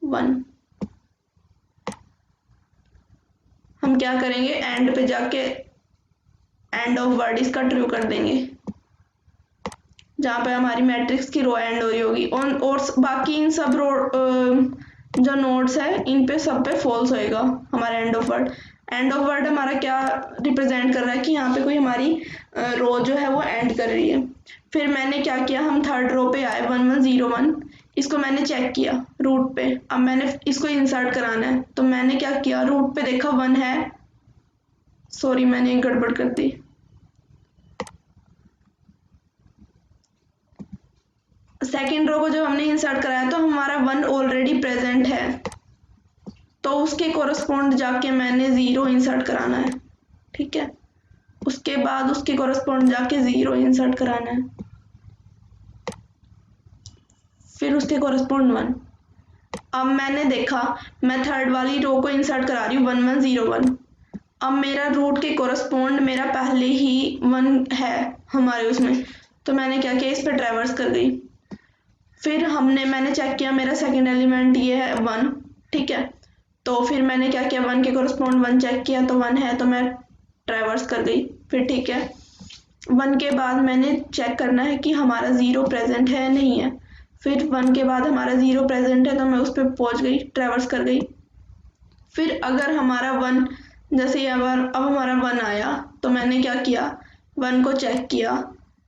A: 1। हम क्या करेंगे, एंड पे जाके एंड ऑफ वर्ड इसका ट्रू कर देंगे, जहाँ पे हमारी मैट्रिक्स की रो एंड हो रही होगी, और बाकी इन सब रो जो नोड्स है इन पे सब पे फॉल्स होएगा हमारा end of word. End of word हमारा क्या रिप्रेजेंट कर रहा है कि यहाँ पे कोई हमारी रो जो है वो एंड कर रही है। फिर मैंने क्या किया, हम थर्ड रो पे आए 1 1 0 1, इसको मैंने चेक किया रूट पे, अब मैंने इसको इंसर्ट कराना है, तो मैंने क्या किया, रूट पे देखा 1 है, सॉरी मैंने गड़बड़ कर दी, सेकेंड रो को जब हमने इंसर्ट कराया तो हमारा 1 ऑलरेडी प्रेजेंट है, तो उसके कोरस्पॉन्ड जाके मैंने 0 इंसर्ट कराना है, ठीक है। उसके बाद उसके कोरस्पॉन्ड जाके 0 इंसर्ट कराना है, फिर उसके कोरस्पॉन्ड 1। अब मैंने देखा, मैं थर्ड वाली रो को इंसर्ट करा रही हूँ 1 1 0 1, अब मेरा रूट के कोरस्पॉन्ड मेरा पहले ही 1 है हमारे उसमें, तो मैंने क्या किया, इस पर ट्रैवर्स कर गई। फिर मैंने चेक किया मेरा सेकंड एलिमेंट ये है 1, ठीक है, तो फिर मैंने क्या किया, 1 के कोरस्पॉन्ड 1 चेक किया तो 1 है, तो मैं ट्रैवर्स कर गई। फिर ठीक है, 1 के बाद मैंने चेक करना है कि हमारा 0 प्रेजेंट है नहीं है, फिर 1 के बाद हमारा 0 प्रेजेंट है तो मैं उस पर पहुंच गई, ट्रैवर्स कर गई। फिर अगर हमारा 1, जैसे अब हमारा 1 आया तो मैंने क्या किया, 1 को चेक किया,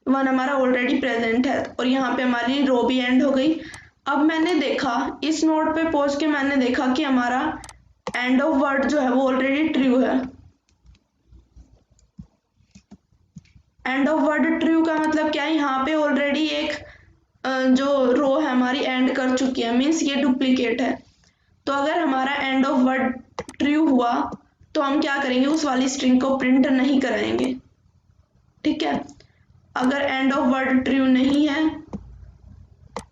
A: 1 हमारा ऑलरेडी प्रेजेंट है और यहाँ पे हमारी रो भी एंड हो गई। अब मैंने देखा, इस नोड पे पहुंच के मैंने देखा कि हमारा एंड ऑफ वर्ड जो है वो ऑलरेडी ट्रू है। एंड ऑफ वर्ड ट्रू का मतलब क्या है, यहाँ पे ऑलरेडी एक जो रो है हमारी एंड कर चुकी है, मीन्स ये डुप्लीकेट है। तो अगर हमारा एंड ऑफ वर्ड ट्रू हुआ तो हम क्या करेंगे, उस वाली स्ट्रिंग को प्रिंट नहीं कराएंगे, ठीक है। अगर एंड ऑफ वर्ड ट्रू नहीं है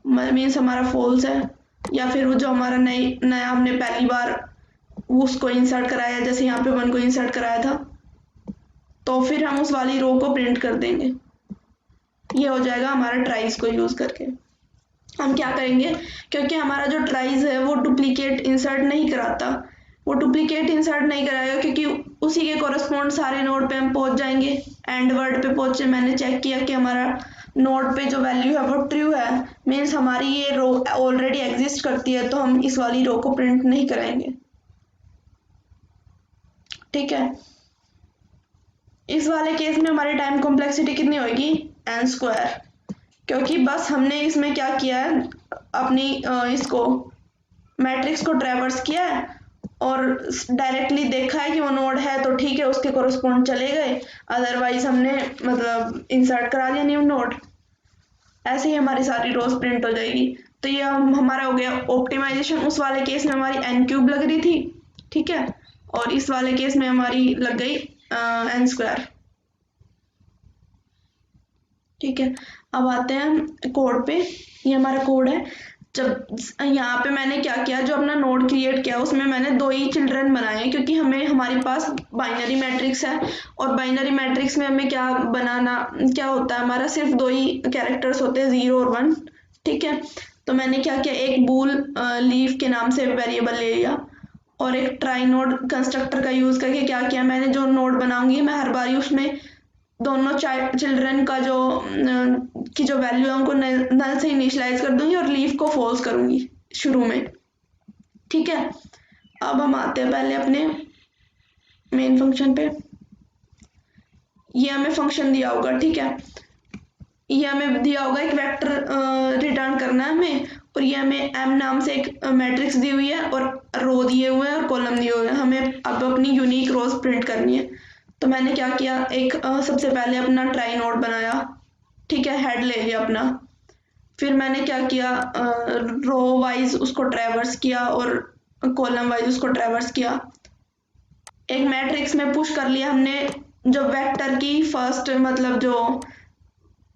A: मीन्स हमारा फॉल्स है, या फिर वो जो हमारा नया हमने पहली बार उसको इंसर्ट कराया, जैसे यहाँ पे 1 को इंसर्ट कराया था, तो फिर हम उस वाली रो को प्रिंट कर देंगे। ये हो जाएगा हमारा ट्राइज को यूज करके। हम क्या करेंगे, क्योंकि हमारा जो ट्राइज है वो डुप्लीकेट इंसर्ट नहीं कराता, वो डुप्लीकेट इंसर्ट नहीं कराएगा क्योंकि उसी के कोरस्पॉन्ड सारे नोड पे हम पहुंच जाएंगे। एंड वर्ड पे पहुंचे, मैंने चेक किया कि हमारा नोड पे जो वैल्यू है वो ट्रू है, मीन्स हमारी ये रो ऑलरेडी एग्जिस्ट करती है, तो हम इस वाली रो को प्रिंट नहीं कराएंगे, ठीक है। इस वाले केस में हमारी टाइम कॉम्प्लेक्सिटी कितनी होगी, n², क्योंकि बस हमने इसमें क्या किया है, अपनी इसको मैट्रिक्स को ट्रैवर्स किया है और डायरेक्टली देखा है कि वो नोड है तो ठीक है, उसके कोरस्पॉन्ड चले गए, अदरवाइज हमने मतलब इंसर्ट करा दिया न्यू नोड, ऐसे ही हमारी सारी रोज प्रिंट हो जाएगी। तो ये हमारा हो गया ऑप्टिमाइजेशन। उस वाले केस में हमारी n³ लग रही थी, ठीक है, और इस वाले केस में हमारी लग गई n², ठीक है। अब आते हैं कोड पे, ये हमारा कोड है। जब यहाँ पे मैंने क्या किया, जो अपना नोड क्रिएट किया उसमें मैंने 2 ही चिल्ड्रन बनाए, क्योंकि हमारे पास बाइनरी मैट्रिक्स है और बाइनरी मैट्रिक्स में हमें क्या बनाना, क्या होता है, हमारा सिर्फ 2 ही कैरेक्टर्स होते हैं, 0 और 1, ठीक है। तो मैंने क्या किया, एक बूल लीफ के नाम से वेरिएबल ले लिया और एक ट्राई नोड कंस्ट्रक्टर का यूज करके क्या किया, मैंने जो नोड बनाऊंगी मैं हर बारी उसमें दोनों चिल्ड्रन का जो वैल्यू है उनको नल से इनिशियलाइज कर दूंगी और लीफ को फॉल्स करूंगी शुरू में, ठीक है। अब हम आते हैं पहले अपने मेन फंक्शन पे। ये हमें फंक्शन दिया होगा, ठीक है, ये हमें दिया होगा एक वेक्टर रिटर्न करना है हमें, और ये हमें m नाम से एक मैट्रिक्स दी हुई है और रो दिए हुए हैं और कॉलम दिए हुए हैं, हमें अब अपनी यूनिक रोज प्रिंट करनी है। तो मैंने क्या किया, एक सबसे पहले अपना ट्राई नोड बनाया, ठीक है, हेड ले लिया अपना, फिर मैंने क्या किया, रो वाइज उसको ट्रैवर्स किया और कॉलम वाइज उसको ट्रैवर्स किया। एक मैट्रिक्स में पुश कर लिया हमने जो वेक्टर की फर्स्ट मतलब जो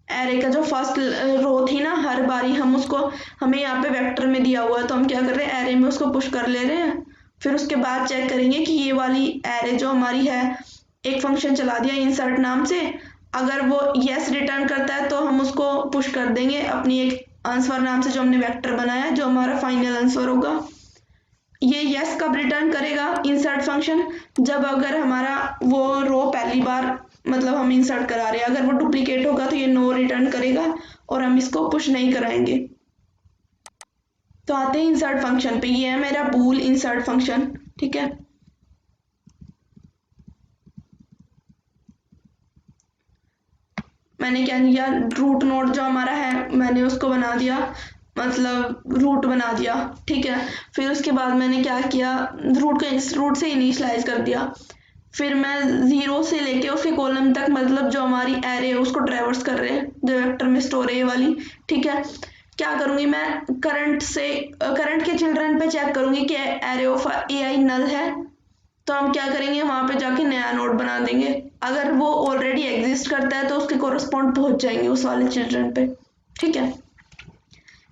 A: एरे का जो फर्स्ट रो थी ना, हर बारी हमें यहाँ पे वेक्टर में दिया हुआ है, तो हम क्या कर रहे हैं, एरे में उसको पुश कर ले रहे हैं। फिर उसके बाद चेक करेंगे कि ये वाली एरे जो हमारी है, एक फंक्शन चला दिया इंसर्ट नाम से, अगर वो यस रिटर्न करता है तो हम उसको पुश कर देंगे अपनी एक आंसर नाम से जो हमने वेक्टर बनाया, जो हमारा फाइनल आंसर होगा। ये यस कब रिटर्न करेगा इंसर्ट फंक्शन, जब अगर हमारा वो रो पहली बार मतलब हम इंसर्ट करा रहे हैं, अगर वो डुप्लीकेट होगा तो ये नो रिटर्न करेगा और हम इसको पुश नहीं कराएंगे। तो आते हैं इंसर्ट फंक्शन पे। ये है मेरा बूल इंसर्ट फंक्शन, ठीक है। मैंने क्या किया, रूट नोड जो हमारा है मैंने उसको बना दिया, मतलब रूट बना दिया, ठीक है। फिर उसके बाद मैंने क्या किया, रूट से इनिशियलाइज कर दिया। फिर मैं 0 से लेके उसके कॉलम तक, मतलब जो हमारी एरे है उसको ट्रेवर्स कर रहे हैं, जो वेक्टर में स्टोर है ये वाली, ठीक है। क्या करूंगी मैं, करंट के चिल्ड्रन पे चेक करूंगी कि एरे ऑफ AI नल है, तो हम क्या करेंगे, वहां पे जाके नया नोड बना देंगे। अगर वो ऑलरेडी एग्जिस्ट करता है तो उसके कोरस्पॉन्ड पहुंच जाएंगे उस वाले चिल्ड्रन पे, ठीक है।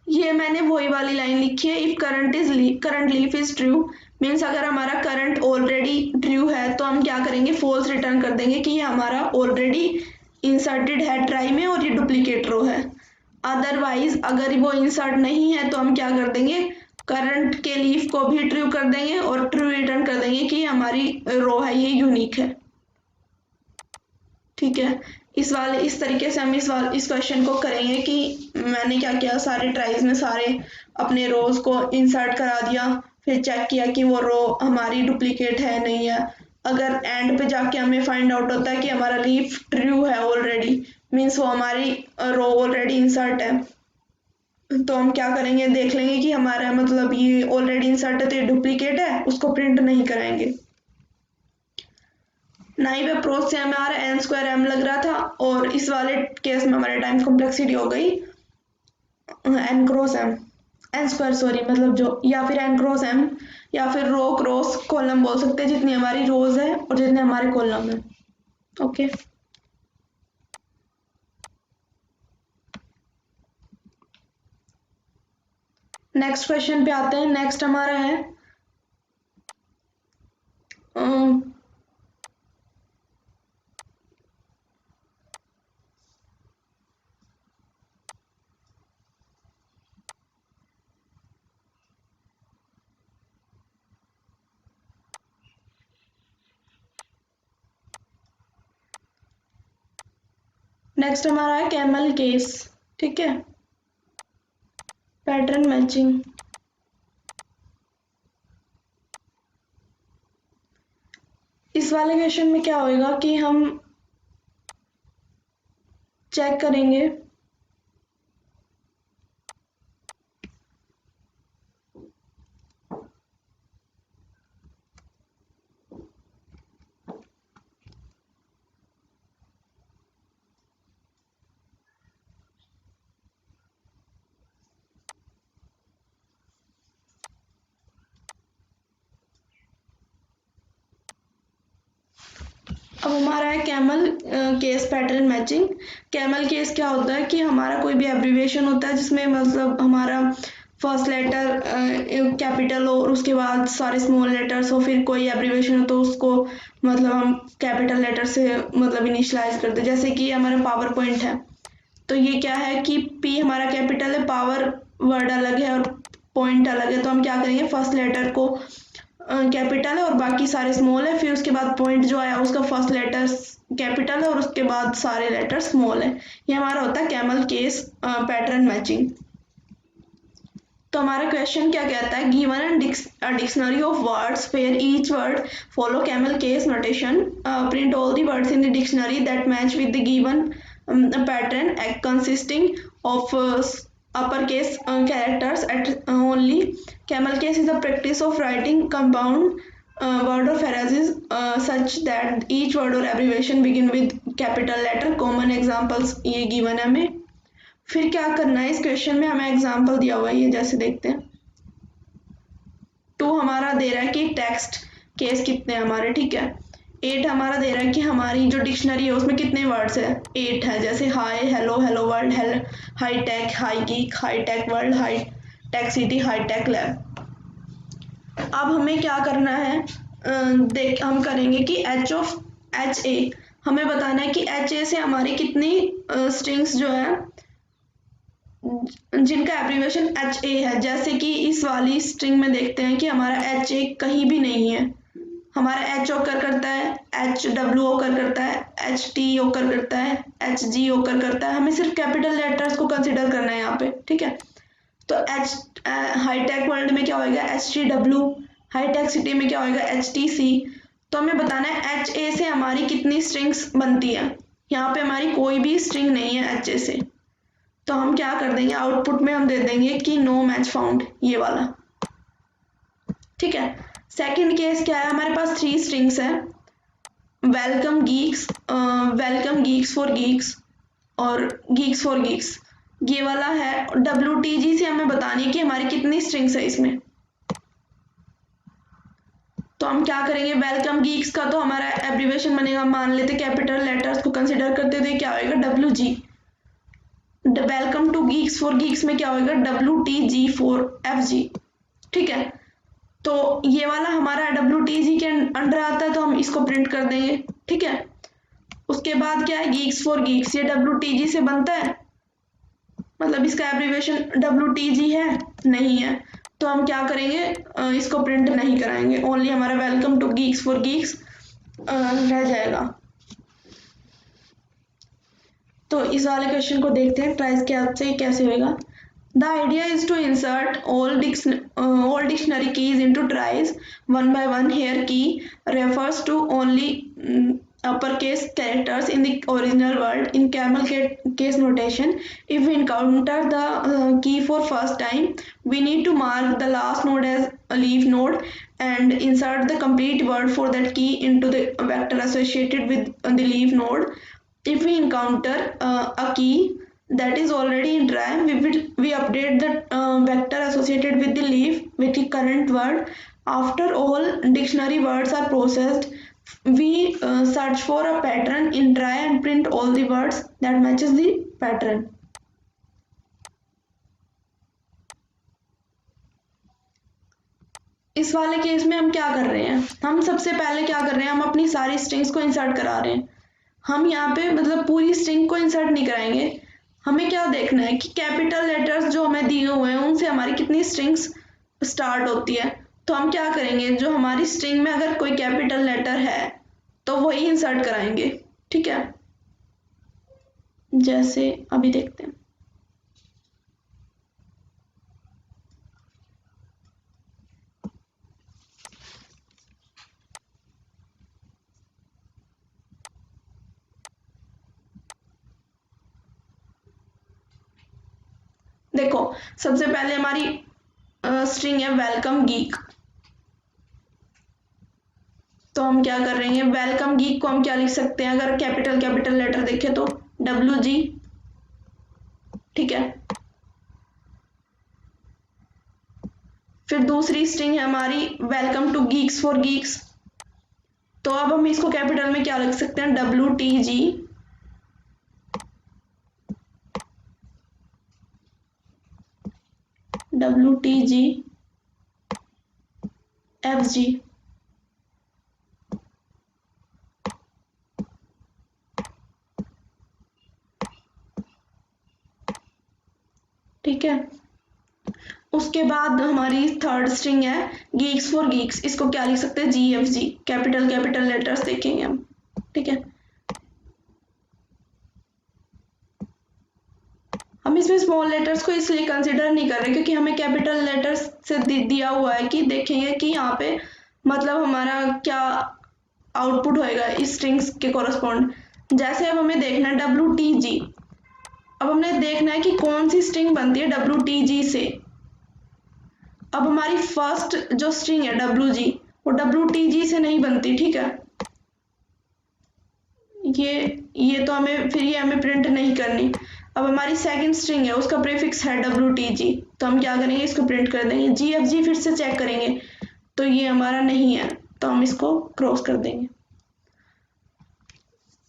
A: ये मैंने वही वाली लाइन लिखी है, if current leaf is true, means अगर हमारा करंट ऑलरेडी ट्रू है तो हम क्या करेंगे, फॉल्स रिटर्न कर देंगे कि ये हमारा ऑलरेडी इंसर्टेड है ट्राई में और ये डुप्लीकेट रो है। अदरवाइज अगर वो इंसर्ट नहीं है तो हम क्या कर देंगे, करंट के लीफ को भी ट्रू कर देंगे और ट्रू रिटर्न कर देंगे कि हमारी रो है ये यूनिक है, ठीक है। इस तरीके से हम इस क्वेश्चन को करेंगे कि मैंने क्या किया, सारे ट्राइज में सारे अपने रोज को इंसर्ट करा दिया, फिर चेक किया कि वो रो हमारी डुप्लीकेट है नहीं है। अगर एंड पे जाके हमें फाइंड आउट होता है कि हमारा लीफ ट्रू है ऑलरेडी, मीन्स वो हमारी रो ऑलरेडी इंसर्ट है, तो हम क्या करेंगे, देख लेंगे कि हमारा मतलब ये ऑलरेडी इंसर्ट है तो ये डुप्लीकेट है, उसको प्रिंट नहीं कराएंगे। नाइव अप्रोच से हमारा n² m लग रहा था, और इस वाले केस में हमारे टाइम कॉम्प्लेक्सिटी हो गई n सॉरी, मतलब जो, या फिर n×m, या फिर रो क्रॉस कॉलम बोल सकते हैं, जितनी हमारी रोज है और जितने हमारे कॉलम है, ओके। नेक्स्ट क्वेश्चन पे आते हैं। नेक्स्ट हमारा है नेक्स्ट हमारा है कैमल केस, ठीक है, पैटर्न मैचिंग। इस वाले क्वेश्चन में क्या होएगा कि हम चेक करेंगे अब हमारा है camel case pattern matching. Camel case क्या होता है कि हमारा कोई भी एब्रीविएशन होता है जिसमें मतलब हमारा फर्स्ट लेटर कैपिटल हो और उसके बाद सारे स्मॉल लेटर्स हो, फिर कोई एब्रीविएशन हो तो उसको मतलब हम कैपिटल लेटर से मतलब इनिशियलाइज करते हैं। जैसे कि हमारा पावर पॉइंट है, तो ये क्या है कि P हमारा कैपिटल है, पावर वर्ड अलग है और पॉइंट अलग है, तो हम क्या करेंगे, फर्स्ट लेटर को कैपिटल है और बाकी सारे स्मॉल है, फिर उसके बाद पॉइंट जो आया उसका फर्स्ट लेटर कैपिटल है और उसके बाद सारे लेटर स्मॉल है। ये हमारा होता है कैमल केस पैटर्न मैचिंग। तो हमारा क्वेश्चन क्या कहता है, given a dictionary of words where each word follow camel case notation, print all the words in the dictionary that match with the given pattern consisting of uppercase characters at only. Camel case is the practice of writing compound word or phrases such that each word or abbreviation begin with capital letter. Common examples ये given है हमें। फिर क्या करना है, इस question में हमें एग्जाम्पल दिया हुआ है, ये जैसे देखते हैं। 2 हमारा दे रहा है कि टेक्स्ट केस कितने हमारे, ठीक है। 8 हमारा दे रहा है कि हमारी जो डिक्शनरी है उसमें कितने वर्ड्स है, 8 है। जैसे high, hello, hello world, high tech, high geek, high tech world, high tech city, high tech lab. अब हमें क्या करना है, हम करेंगे कि एच ए, हमें बताना है कि एच ए से हमारी कितनी स्ट्रिंग्स जो है जिनका एब्रीविएशन एच ए है। जैसे कि इस वाली स्ट्रिंग में देखते हैं कि हमारा एच ए कहीं भी नहीं है, हमारा एच ओकर करता है, एच डब्ल्यू ओकर करता है, एच टी ओकर करता है, एच जी ओकर करता है। हमें सिर्फ कैपिटल लेटर्स को कंसिडर करना है यहाँ पे, ठीक है। तो एच हाईटेक वर्ल्ड में क्या होएगा, एच टी डब्ल्यू, हाईटेक सिटी में क्या होएगा, एच टी सी। तो हमें बताना है एच ए से हमारी कितनी स्ट्रिंग्स बनती है। यहाँ पे हमारी कोई भी स्ट्रिंग नहीं है एच ए से, तो हम क्या कर देंगे, आउटपुट में हम दे देंगे कि नो मैच फाउंड, ये वाला, ठीक है। सेकंड केस क्या है, हमारे पास 3 स्ट्रिंग्स है, वेलकम गीक्स फॉर गीक्स और गीक्स फॉर गीक्स, ये वाला है। WTG से हमें बतानी है कि हमारी कितनी स्ट्रिंग्स है इसमें। तो हम क्या करेंगे, वेलकम गीक्स का तो हमारा एब्रीविएशन बनेगा, मान लेते कैपिटल लेटर्स को कंसिडर करते थे, क्या होएगा, WG। Welcome to Geeks for Geeks में क्या होएगा, WTG फॉर FG, ठीक है। तो ये वाला हमारा WTG के अंडर आता है, तो हम इसको प्रिंट कर देंगे, ठीक है। उसके बाद क्या है, गीक्स फॉर गीक्स, ये WTG से बनता है, मतलब इसका एब्रीविएशन WTG है, नहीं है, तो हम क्या करेंगे, इसको प्रिंट नहीं कराएंगे, ओनली हमारा welcome to Geeks for Geeks रह जाएगा। तो इस वाले क्वेश्चन को देखते हैं, ट्राइज के आपसे कैसे होगा। The idea is to insert all dictionary keys into tries one by one. Here key refers to only uppercase characters in the original word. In camel case notation, if we encounter the key for first time, we need to mark the last node as a leaf node and insert the complete word for that key into the vector associated with the leaf node. If we encounter a key that is already in try, we update the vector associated with the leaf with the current word. After all dictionary words are processed, we search for a pattern in try and print all the words that matches the pattern. इस वाले case में हम क्या कर रहे हैं, हम सबसे पहले क्या कर रहे हैं, हम अपनी सारी स्ट्रिंग्स को इंसर्ट करा रहे हैं। हम यहाँ पे मतलब पूरी स्ट्रिंग को इंसर्ट नहीं कराएंगे, हमें क्या देखना है कि कैपिटल लेटर्स जो हमें दिए हुए हैं उनसे हमारी कितनी स्ट्रिंग्स स्टार्ट होती है। तो हम क्या करेंगे, जो हमारी स्ट्रिंग में अगर कोई कैपिटल लेटर है तो वही इंसर्ट कराएंगे, ठीक है। जैसे अभी देखते हैं, देखो सबसे पहले हमारी स्ट्रिंग है वेलकम गीक। तो हम क्या कर रहे हैं, वेलकम गीक को हम क्या लिख सकते हैं, अगर कैपिटल लेटर देखें तो WG, ठीक है। फिर दूसरी स्ट्रिंग है हमारी welcome to Geeks for Geeks. तो अब हम इसको कैपिटल में क्या लिख सकते हैं, WTG, FG, ठीक है। उसके बाद हमारी थर्ड स्ट्रिंग है गीक्स फॉर गीक्स, इसको क्या लिख सकते हैं, GFG, कैपिटल लेटर्स देखेंगे हम, ठीक है। हम इसमें स्मॉल लेटर्स को इसलिए कंसिडर नहीं कर रहे क्योंकि हमें कैपिटल लेटर्स से दिया हुआ है कि देखेंगे कि यहाँ पे मतलब हमारा क्या आउटपुट होएगा इस स्ट्रिंग्स के कोरस्पॉन्ड। जैसे अब हमें देखना है WTG, अब हमने देखना है कि कौन सी स्ट्रिंग बनती है WTG से। अब हमारी फर्स्ट जो स्ट्रिंग है WG, वो WTG से नहीं बनती, ठीक है। ये तो हमें फिर ये हमें प्रिंट नहीं करनी। अब हमारी सेकंड स्ट्रिंग है उसका प्रीफिक्स है WTG, तो हम क्या करेंगे, इसको प्रिंट कर देंगे। GFG फिर से चेक करेंगे तो ये हमारा नहीं है, तो हम इसको क्रॉस कर देंगे।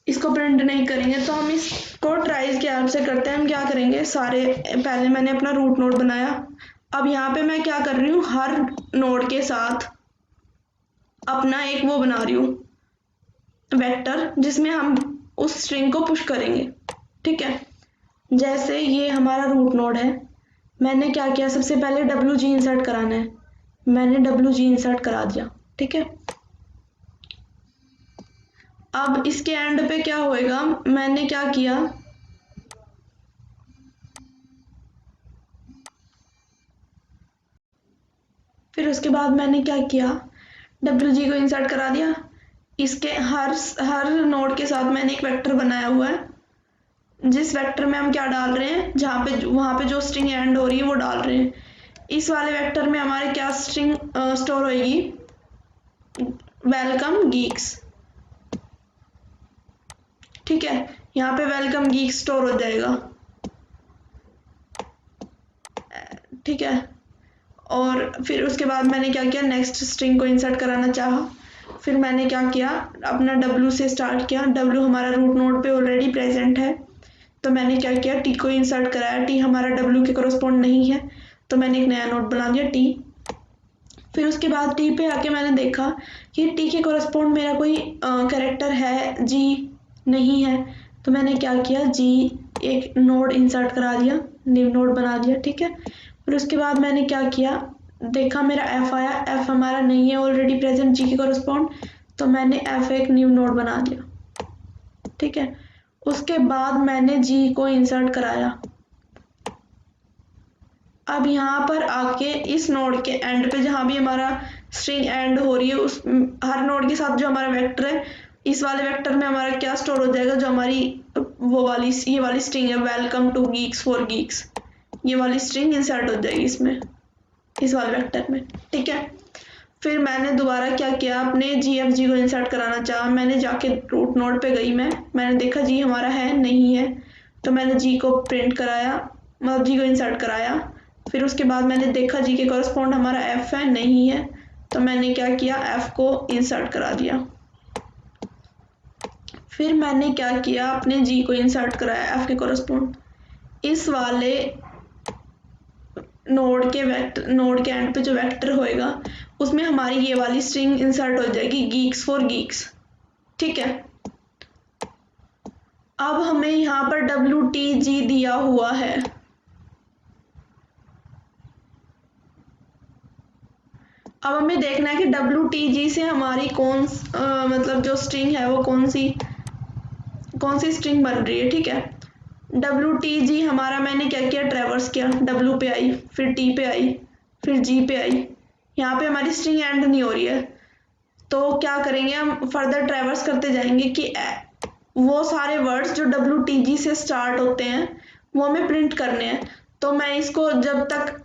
A: इसको प्रिंट नहीं करेंगे। तो हम इसको ट्राई क्या से करते हैं, हम क्या करेंगे, सारे पहले मैंने अपना रूट नोड बनाया। अब यहाँ पे मैं क्या कर रही हूँ, हर नोड के साथ अपना एक वो बना रही हूँ वेक्टर, जिसमें हम उस स्ट्रिंग को पुश करेंगे। ठीक है, जैसे ये हमारा रूट नोड है, मैंने क्या किया, सबसे पहले WG इंसर्ट कराना है, मैंने WG इंसर्ट करा दिया। ठीक है, अब इसके एंड पे क्या होएगा, मैंने क्या किया, फिर उसके बाद मैंने क्या किया, WG को इंसर्ट करा दिया। इसके हर नोड के साथ मैंने एक वेक्टर बनाया हुआ है, जिस वेक्टर में हम क्या डाल रहे हैं, जहाँ पे वहाँ पे जो स्ट्रिंग एंड हो रही है वो डाल रहे हैं। इस वाले वेक्टर में हमारे क्या स्ट्रिंग स्टोर होएगी, वेलकम गीक्स। ठीक है, यहाँ पे वेलकम गीक्स स्टोर हो जाएगा। ठीक है, और फिर उसके बाद मैंने क्या किया, नेक्स्ट स्ट्रिंग को इंसर्ट कराना चाहा, फिर मैंने क्या किया, अपना W से स्टार्ट किया। W हमारा रूट नोड पे ऑलरेडी प्रेजेंट है, तो मैंने क्या किया, T को इंसर्ट कराया। T हमारा W के कॉरस्पॉन्ड नहीं है, तो मैंने एक नया नोड बना दिया T। फिर उसके बाद T पे आके मैंने देखा कि T के कॉरस्पॉन्ड मेरा कोई कैरेक्टर है, G नहीं है, तो मैंने क्या किया, G एक नोड इंसर्ट करा दिया, न्यू नोड बना दिया। ठीक है, फिर उसके बाद मैंने क्या किया, देखा मेरा F आया, F हमारा नहीं है ऑलरेडी प्रेजेंट G के कॉरस्पॉन्ड, तो मैंने F एक न्यू नोड बना दिया। ठीक है, उसके बाद मैंने G को इंसर्ट कराया। अब यहाँ पर आके इस नोड के एंड पे, जहाँ भी हमारा स्ट्रिंग एंड हो रही है, उस हर नोड के साथ जो हमारा वेक्टर है, इस वाले वेक्टर में हमारा क्या स्टोर हो जाएगा, जो हमारी वो वाली ये वाली स्ट्रिंग है, welcome to Geeks for Geeks, ये वाली स्ट्रिंग इंसर्ट हो जाएगी इसमें, इस वाले वेक्टर में। ठीक है, फिर मैंने दोबारा क्या किया, अपने GFG को इंसर्ट कराना चाहा। मैंने जाके रूट नोड पे गई, मैंने देखा G हमारा है नहीं है, तो मैंने G को प्रिंट कराया, मतलब G को इंसर्ट कराया। फिर उसके बाद मैंने देखा G के कॉरस्पॉन्ड हमारा F है नहीं है, तो मैंने क्या किया, F को इंसर्ट करा दिया। फिर मैंने क्या किया, अपने G को इंसर्ट कराया F के कॉरस्पॉन्ड। इस वाले नोड के एंड पे जो वेक्टर होएगा, उसमें हमारी ये वाली स्ट्रिंग इंसर्ट हो जाएगी, गीक्स फॉर गीक्स। ठीक है, अब हमें यहाँ पर WTG दिया हुआ है। अब हमें देखना है कि WTG से हमारी मतलब जो स्ट्रिंग है वो कौन सी स्ट्रिंग बन रही है। ठीक है, WTG हमारा, मैंने क्या किया, ट्रैवर्स किया, W पे आई, फिर T पे आई, फिर G पे आई। यहाँ पे हमारी स्ट्रिंग एंड नहीं हो रही है, तो क्या करेंगे, हम फर्दर ट्रैवर्स करते जाएंगे कि वो सारे वर्ड्स जो WTG से स्टार्ट होते हैं वो हमें प्रिंट करने हैं। तो मैं इसको, जब तक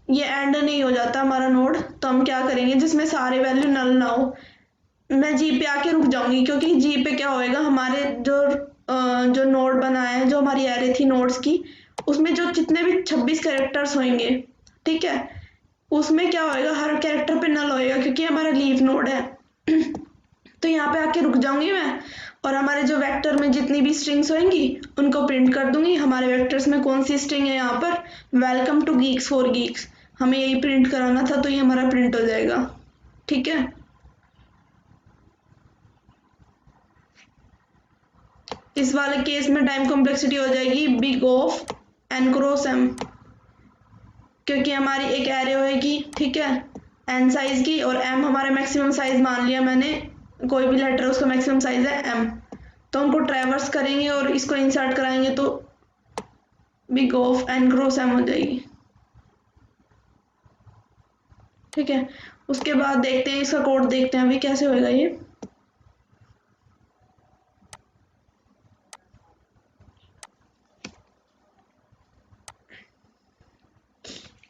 A: ये एंड नहीं हो जाता हमारा नोड, तो हम क्या करेंगे, जिसमें सारे वैल्यू नल ना हो, मैं G पे आके रुक जाऊंगी, क्योंकि G पे क्या होएगा, हमारे जो नोड बनाया है, जो हमारी एरे थी नोड्स की, उसमें जो जितने भी 26 कैरेक्टर्स होंगे, ठीक है, उसमें क्या होएगा, हर कैरेक्टर पे नल होएगा, क्योंकि हमारा लीफ नोड है। तो यहाँ पे आके रुक जाऊंगी मैं, और हमारे जो वेक्टर में जितनी भी स्ट्रिंग्स होंगी उनको प्रिंट कर दूंगी। हमारे वेक्टर्स में कौन सी स्ट्रिंग है, यहाँ पर welcome to Geeks for Geeks, हमें यही प्रिंट कराना था, तो ये हमारा प्रिंट हो जाएगा। ठीक है, इस वाले केस में टाइम कॉम्प्लेक्सिटी हो जाएगी big of n cross m, क्योंकि हमारी एक एरे होएगी, ठीक है, n साइज की, और m हमारा मैक्सिमम साइज मान लिया मैंने, कोई भी लेटर उसका मैक्सिमम साइज है m, तो हमको ट्रैवर्स करेंगे और इसको इंसर्ट कराएंगे, तो big of n cross m हो जाएगी। ठीक है, उसके बाद देखते हैं, इसका कोड देखते हैं अभी कैसे होएगा ये।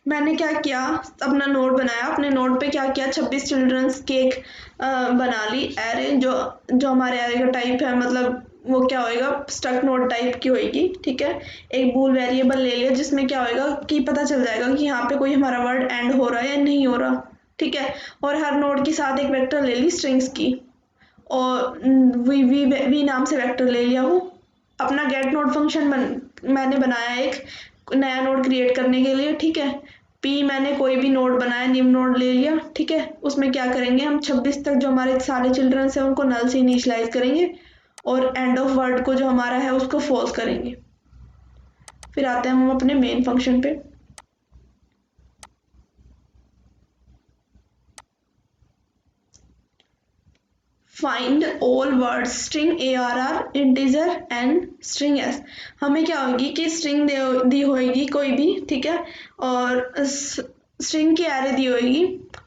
A: मैंने क्या किया, अपना नोड बनाया, अपने नोड पे क्या किया, 26 चिल्ड्रंस केक बना ली एरे, जो हमारे एरे का टाइप है, मतलब वो क्या होएगा, स्ट्रक्ट नोड टाइप की होएगी। ठीक है, एक बूल वेरिएबल ले लिया, जिसमें क्या होएगा कि पता चल जाएगा कि यहाँ पे कोई हमारा वर्ड एंड हो रहा है या नहीं हो रहा। ठीक है, और हर नोड के साथ एक वेक्टर ले ली स्ट्रिंग्स की, और वी नाम से वेक्टर ले लिया हूँ। अपना गेट नोड फंक्शन मैंने बनाया एक नया नोड क्रिएट करने के लिए, ठीक है। पी मैंने कोई भी नोड बनाया, न्यू नोड ले लिया, ठीक है। उसमें क्या करेंगे हम 26 तक जो हमारे सारे चिल्ड्रंस हैं उनको नल से इनिशियलाइज करेंगे और एंड ऑफ वर्ड को जो हमारा है उसको फॉल्स करेंगे। फिर आते हैं हम अपने मेन फंक्शन पे। Find all words string ARR integer and string S। हमें क्या होगी कि स्ट्रिंग दी होगी कोई भी, ठीक है, और स्ट्रिंग की एरे दी होगी।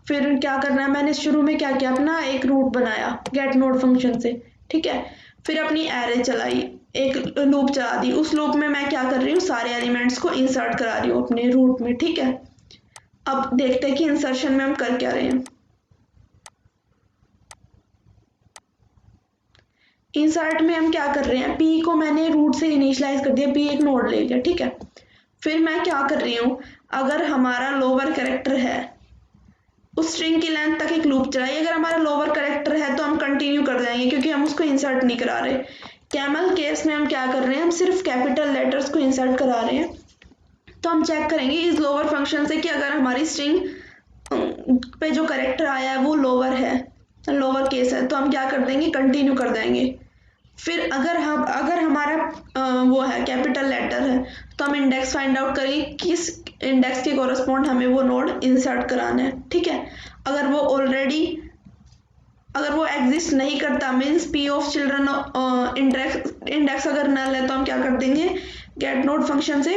A: फिर क्या करना है, मैंने शुरू में क्या किया, अपना एक रूट बनाया गेट नोड फंक्शन से, ठीक है। फिर अपनी एरे चलाई, एक लूप चला दी। उस लूप में मैं क्या कर रही हूँ, सारे एलिमेंट्स को इंसर्ट करा रही हूँ अपने रूट में, ठीक है। अब देखते हैं कि इंसर्शन में हम कर क्या रहे हैं। इंसर्ट में हम क्या कर रहे हैं, पी को मैंने रूट से इनिशियलाइज कर दिया, पी एक नोड ले लिया, ठीक है। फिर मैं क्या कर रही हूँ, अगर हमारा लोअर कैरेक्टर है उस स्ट्रिंग की लेंथ तक एक लूप चलाई। अगर हमारा लोअर कैरेक्टर है तो हम कंटिन्यू कर जाएंगे क्योंकि हम उसको इंसर्ट नहीं करा रहे। कैमल केस में हम क्या कर रहे हैं, हम सिर्फ कैपिटल लेटर्स को इंसर्ट करा रहे हैं। तो हम चेक करेंगे इस लोअर फंक्शन से कि अगर हमारी स्ट्रिंग पे जो कैरेक्टर आया है वो लोअर है, लोअर केस है, तो हम क्या कर देंगे, कंटिन्यू कर देंगे। फिर अगर हमारा वो है कैपिटल लेटर है तो हम इंडेक्स फाइंड आउट करेंगे किस इंडेक्स के कोरस्पॉन्ड हमें वो नोड इंसर्ट कराना है, ठीक है। अगर वो एग्जिस्ट नहीं करता, means P of children index अगर नल है, तो हम क्या कर देंगे, गेट नोड फंक्शन से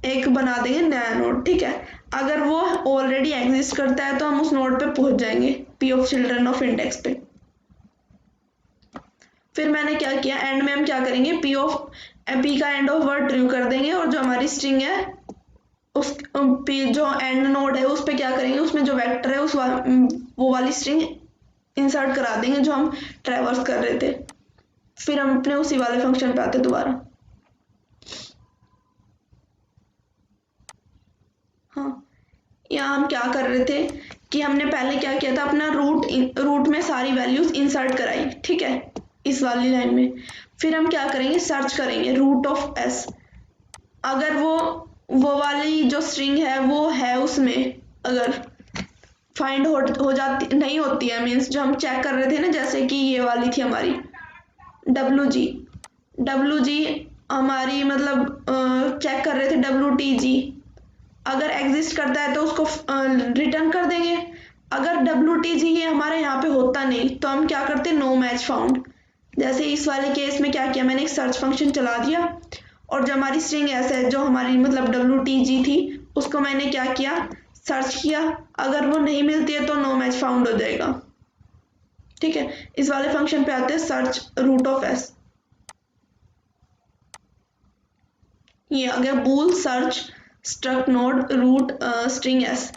A: एक बना देंगे नया नोड, ठीक है। अगर वो ऑलरेडी एग्जिस्ट करता है तो हम उस नोड पे पहुंच जाएंगे P of children of index पे। फिर मैंने क्या किया, एंड में हम क्या करेंगे, पी का एंड ऑफ वर्ड ट्रू कर देंगे और जो हमारी स्ट्रिंग है उस जो एंड नोड है उस पे क्या करेंगे, उसमें जो वेक्टर है वो वाली स्ट्रिंग इंसर्ट करा देंगे जो हम ट्रैवर्स कर रहे थे। फिर हम अपने उसी वाले फंक्शन पे आते दोबारा। हाँ, यहाँ हम क्या कर रहे थे कि हमने पहले क्या किया था, अपना रूट में सारी वैल्यूज इंसर्ट कराई, ठीक है, इस वाली लाइन में। फिर हम क्या करेंगे, सर्च करेंगे रूट ऑफ S। अगर वो वाली जो स्ट्रिंग है वो है उसमें, अगर फाइंड हो जाती नहीं होती है, मीन्स जो हम चेक कर रहे थे ना, जैसे कि ये वाली थी हमारी WG हमारी, मतलब चेक कर रहे थे WTG। अगर एग्जिस्ट करता है तो उसको रिटर्न कर देंगे। अगर WTG ये हमारे यहाँ पे होता नहीं तो हम क्या करते, नो मैच फाउंड। जैसे इस वाले केस में क्या किया, मैंने एक सर्च फंक्शन चला दिया और जो हमारी स्ट्रिंग ऐसे है, जो हमारी मतलब WTG थी, उसको मैंने क्या किया, सर्च किया। अगर वो नहीं मिलती है तो नो मैच फाउंड हो जाएगा, ठीक है। इस वाले फंक्शन पे आते हैं, सर्च रूट ऑफ S। ये आ गया bool search struct node root string S।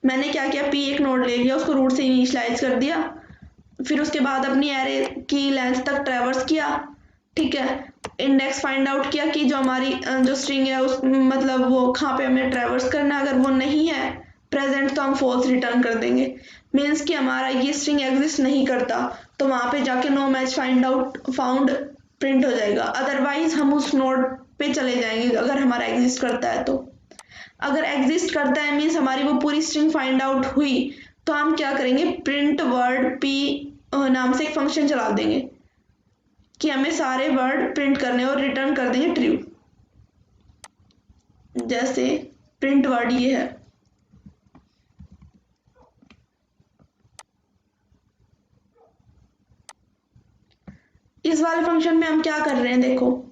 A: मैंने क्या किया, पी एक नोड ले लिया, उसको रूट से इनिशियलाइज कर दिया। फिर उसके बाद अपनी एरे की लेंथ तक ट्रैवर्स किया, ठीक है। इंडेक्स फाइंड आउट किया कि जो हमारी जो स्ट्रिंग है उस मतलब वो कहाँ पे हमें ट्रैवर्स करना है। अगर वो नहीं है प्रेजेंट तो हम फॉल्स रिटर्न कर देंगे, मीन्स कि हमारा ये स्ट्रिंग एग्जिस्ट नहीं करता, तो वहाँ पे जाके नो मैच फाउंड प्रिंट हो जाएगा। अदरवाइज हम उस नोड पे चले जाएंगे अगर हमारा एग्जिस्ट करता है तो। अगर एग्जिस्ट करता है मीन्स हमारी वो पूरी स्ट्रिंग फाइंड आउट हुई, तो हम क्या करेंगे, प्रिंट वर्ड पी नाम से एक फंक्शन चला देंगे कि हमें सारे वर्ड प्रिंट करने और रिटर्न कर देंगे ट्रू। जैसे प्रिंट वर्ड ये है, इस वाले फंक्शन में हम क्या कर रहे हैं, देखो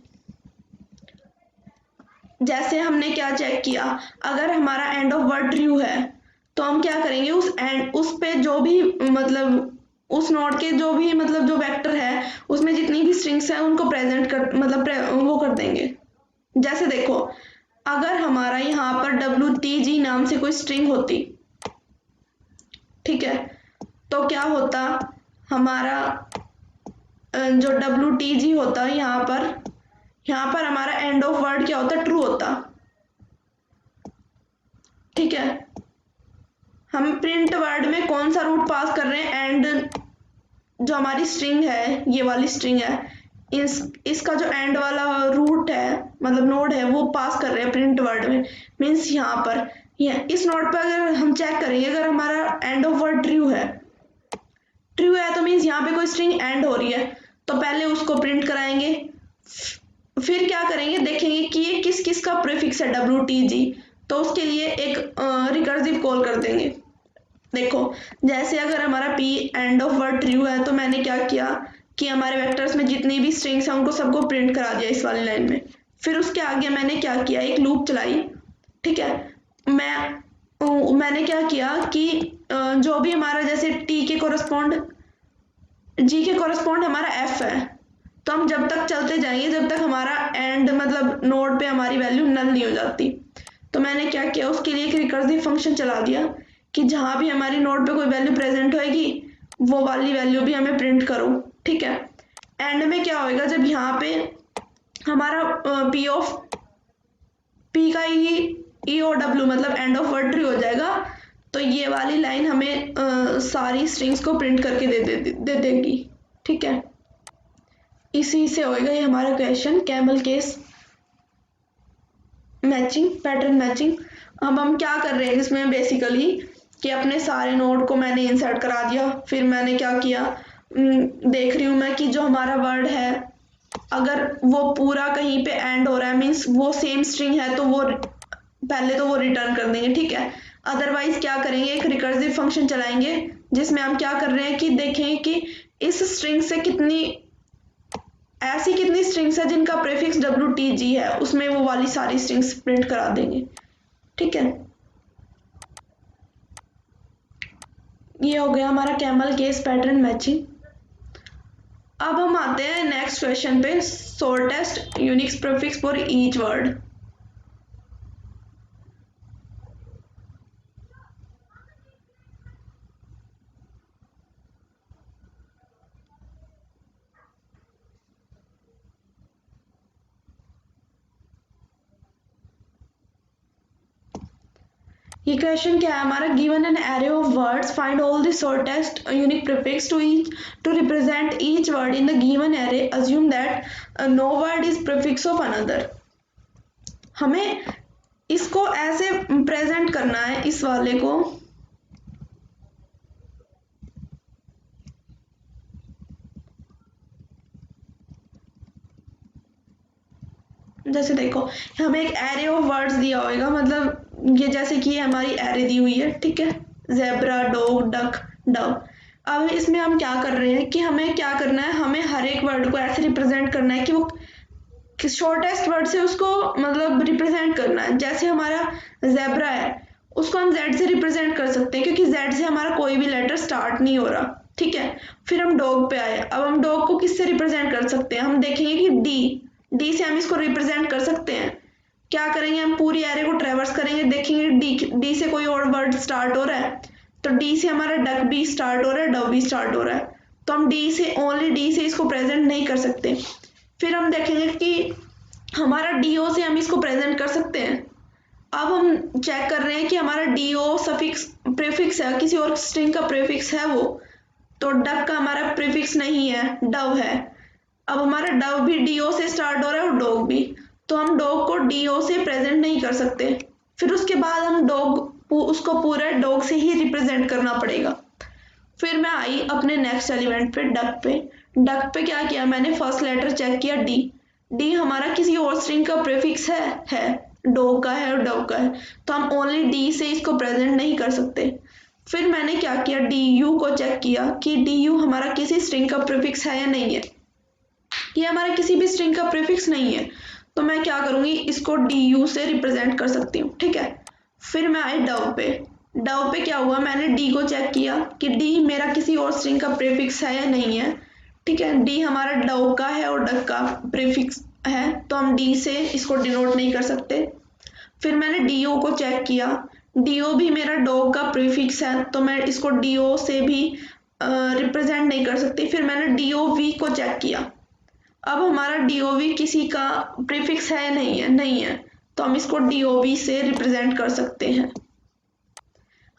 A: जैसे हमने क्या चेक किया, अगर हमारा एंड ऑफ वर्ड ट्रू है तो हम क्या करेंगे, उस पे जो भी मतलब उस नोड के जो भी मतलब जो वेक्टर है उसमें जितनी भी स्ट्रिंग्स है उनको प्रेजेंट कर मतलब वो कर देंगे। जैसे देखो, अगर हमारा यहाँ पर WTG नाम से कोई स्ट्रिंग होती, ठीक है, तो क्या होता, हमारा जो WTG होता यहाँ पर हमारा एंड ऑफ वर्ड क्या होता, ट्रू होता, ठीक है। हम प्रिंट वर्ड में कौन सा रूट पास कर रहे हैं, जो हमारी स्ट्रिंग है, ये वाली स्ट्रिंग है, इसका जो एंड वाला रूट है मतलब नोड है वो पास कर रहे हैं प्रिंट वर्ड में। मीन्स यहाँ पर इस नोड पर अगर हम चेक करेंगे, अगर हमारा एंड ऑफ वर्ड ट्रू है तो मीन्स यहाँ पे कोई स्ट्रिंग एंड हो रही है, तो पहले उसको प्रिंट कराएंगे। फिर क्या करेंगे, देखेंगे कि ये किस किस का प्रीफिक्स है WTG, तो उसके लिए एक रिकर्सिव कॉल कर देंगे। देखो जैसे अगर हमारा P end of word true है तो मैंने क्या किया कि हमारे वेक्टर्स में जितनी भी स्ट्रिंग्स हैं उनको सबको प्रिंट करा दिया इस वाली लाइन में। फिर उसके आगे मैंने क्या किया, एक लूप चलाई। ठीक है, मैंने क्या किया कि जो भी हमारा जैसे G के कोरस्पॉन्ड हमारा F है, तो हम जब तक चलते जाएंगे जब तक हमारा एंड मतलब नोड पे हमारी वैल्यू नल नहीं हो जाती। तो मैंने क्या किया, उसके लिए एक रिकर्सिव फंक्शन चला दिया कि जहां भी हमारी नोड पे कोई वैल्यू प्रेजेंट होएगी वो वाली वैल्यू भी हमें प्रिंट करो। ठीक है, एंड में क्या होएगा, जब यहाँ पे हमारा P का EOW मतलब एंड ऑफ वर्ड ट्रू हो जाएगा, तो ये वाली लाइन हमें सारी स्ट्रिंग्स को प्रिंट करके दे देगी। ठीक है, इसी से होएगा ये हमारा question camel case matching, pattern matching. अब हम क्या कर रहे हैं इसमें बेसिकली कि अपने सारे नोड को मैंने इंसर्ट करा दिया। फिर मैंने क्या किया, देख रही हूँ मैं कि जो हमारा वर्ड है अगर वो पूरा कहीं पे एंड हो रहा है मीन्स वो सेम स्ट्रिंग है तो वो पहले तो वो रिटर्न कर देंगे। ठीक है, अदरवाइज क्या करेंगे, एक रिकर्सिव फंक्शन चलाएंगे जिसमें हम क्या कर रहे हैं कि देखें कि इस स्ट्रिंग से ऐसी कितनी स्ट्रिंग्स है जिनका प्रीफिक्स WTG है, उसमें वो वाली सारी स्ट्रिंग्स प्रिंट करा देंगे। ठीक है, ये हो गया हमारा कैमल केस पैटर्न मैचिंग। अब हम आते हैं नेक्स्ट क्वेश्चन पे, shortest unique prefix for each word. ये क्वेश्चन क्या है हमारा, given an array of words find all the shortest unique prefix to represent each word in the given array, assume that no word is prefix of another. हमें इसको ऐसे present करना है, इस वाले को जैसे देखो हमें एक एरे ऑफ वर्ड्स दिया होगा, मतलब ये जैसे कि हमारी एरे दी हुई है। ठीक है, ज़ेब्रा, डॉग, डक, डव। अब इसमें हम क्या कर रहे हैं कि हमें क्या करना है, हमें हर एक वर्ड को ऐसे रिप्रेजेंट करना है कि वो शॉर्टेस्ट वर्ड से उसको मतलब रिप्रेजेंट करना है। जैसे हमारा ज़ेब्रा है उसको हम Z से रिप्रेजेंट कर सकते हैं क्योंकि Z से हमारा कोई भी लेटर स्टार्ट नहीं हो रहा। ठीक है, फिर हम डॉग पे आए, अब हम डॉग को किससे रिप्रेजेंट कर सकते हैं, हम देखेंगे कि डी से हम इसको रिप्रेजेंट कर सकते हैं। क्या करेंगे, हम पूरी एरे को ट्रेवर्स करेंगे, देखेंगे डी से कोई और वर्ड स्टार्ट हो रहा है, तो डी से हमारा डक भी स्टार्ट हो रहा है, डव भी स्टार्ट हो रहा है, तो हम ओनली डी से इसको प्रेजेंट नहीं कर सकते। फिर हम देखेंगे कि हमारा डीओ से हम इसको प्रेजेंट कर सकते हैं। अब हम चेक कर रहे हैं कि हमारा डीओ सफिक्स प्रीफिक्स है, किसी और स्ट्रिंग का प्रीफिक्स है वो, तो डक का हमारा प्रीफिक्स नहीं है, डव है। अब हमारा डव भी डीओ से स्टार्ट हो रहा है और डॉग भी, तो हम डॉग को डीओ से प्रेजेंट नहीं कर सकते। फिर उसके बाद हम उसको पूरा डॉग से ही रिप्रेजेंट करना पड़ेगा। फिर मैं आई अपने नेक्स्ट एलिमेंट पे, डक पे क्या किया, मैंने फर्स्ट लेटर चेक किया डी हमारा किसी और स्ट्रिंग का प्रीफिक्स है, डॉग का है और डव का है, तो हम ओनली डी से इसको प्रेजेंट नहीं कर सकते। फिर मैंने क्या किया, डी यू को चेक किया कि डी यू हमारा किसी स्ट्रिंग का प्रीफिक्स है या नहीं है, ये हमारा किसी भी स्ट्रिंग का प्रीफिक्स नहीं है, तो मैं क्या करूंगी, इसको डी यू से रिप्रेजेंट कर सकती हूँ। ठीक है, फिर मैं आई डव पे क्या हुआ, मैंने डी को चेक किया कि डी मेरा किसी और स्ट्रिंग का प्रीफिक्स है या नहीं है। ठीक है, डी हमारा डव का है और डक का प्रीफिक्स है, तो हम डी से इसको डिनोट नहीं कर सकते। फिर मैंने डीओ को चेक किया, डीओ भी मेरा डॉग का प्रीफिक्स है, तो मैं इसको डीओ से भी रिप्रेजेंट नहीं कर सकती। फिर मैंने डीओवी को चेक किया, अब हमारा डीओवी किसी का प्रीफिक्स है या नहीं है, तो हम इसको डीओवी से रिप्रेजेंट कर सकते हैं।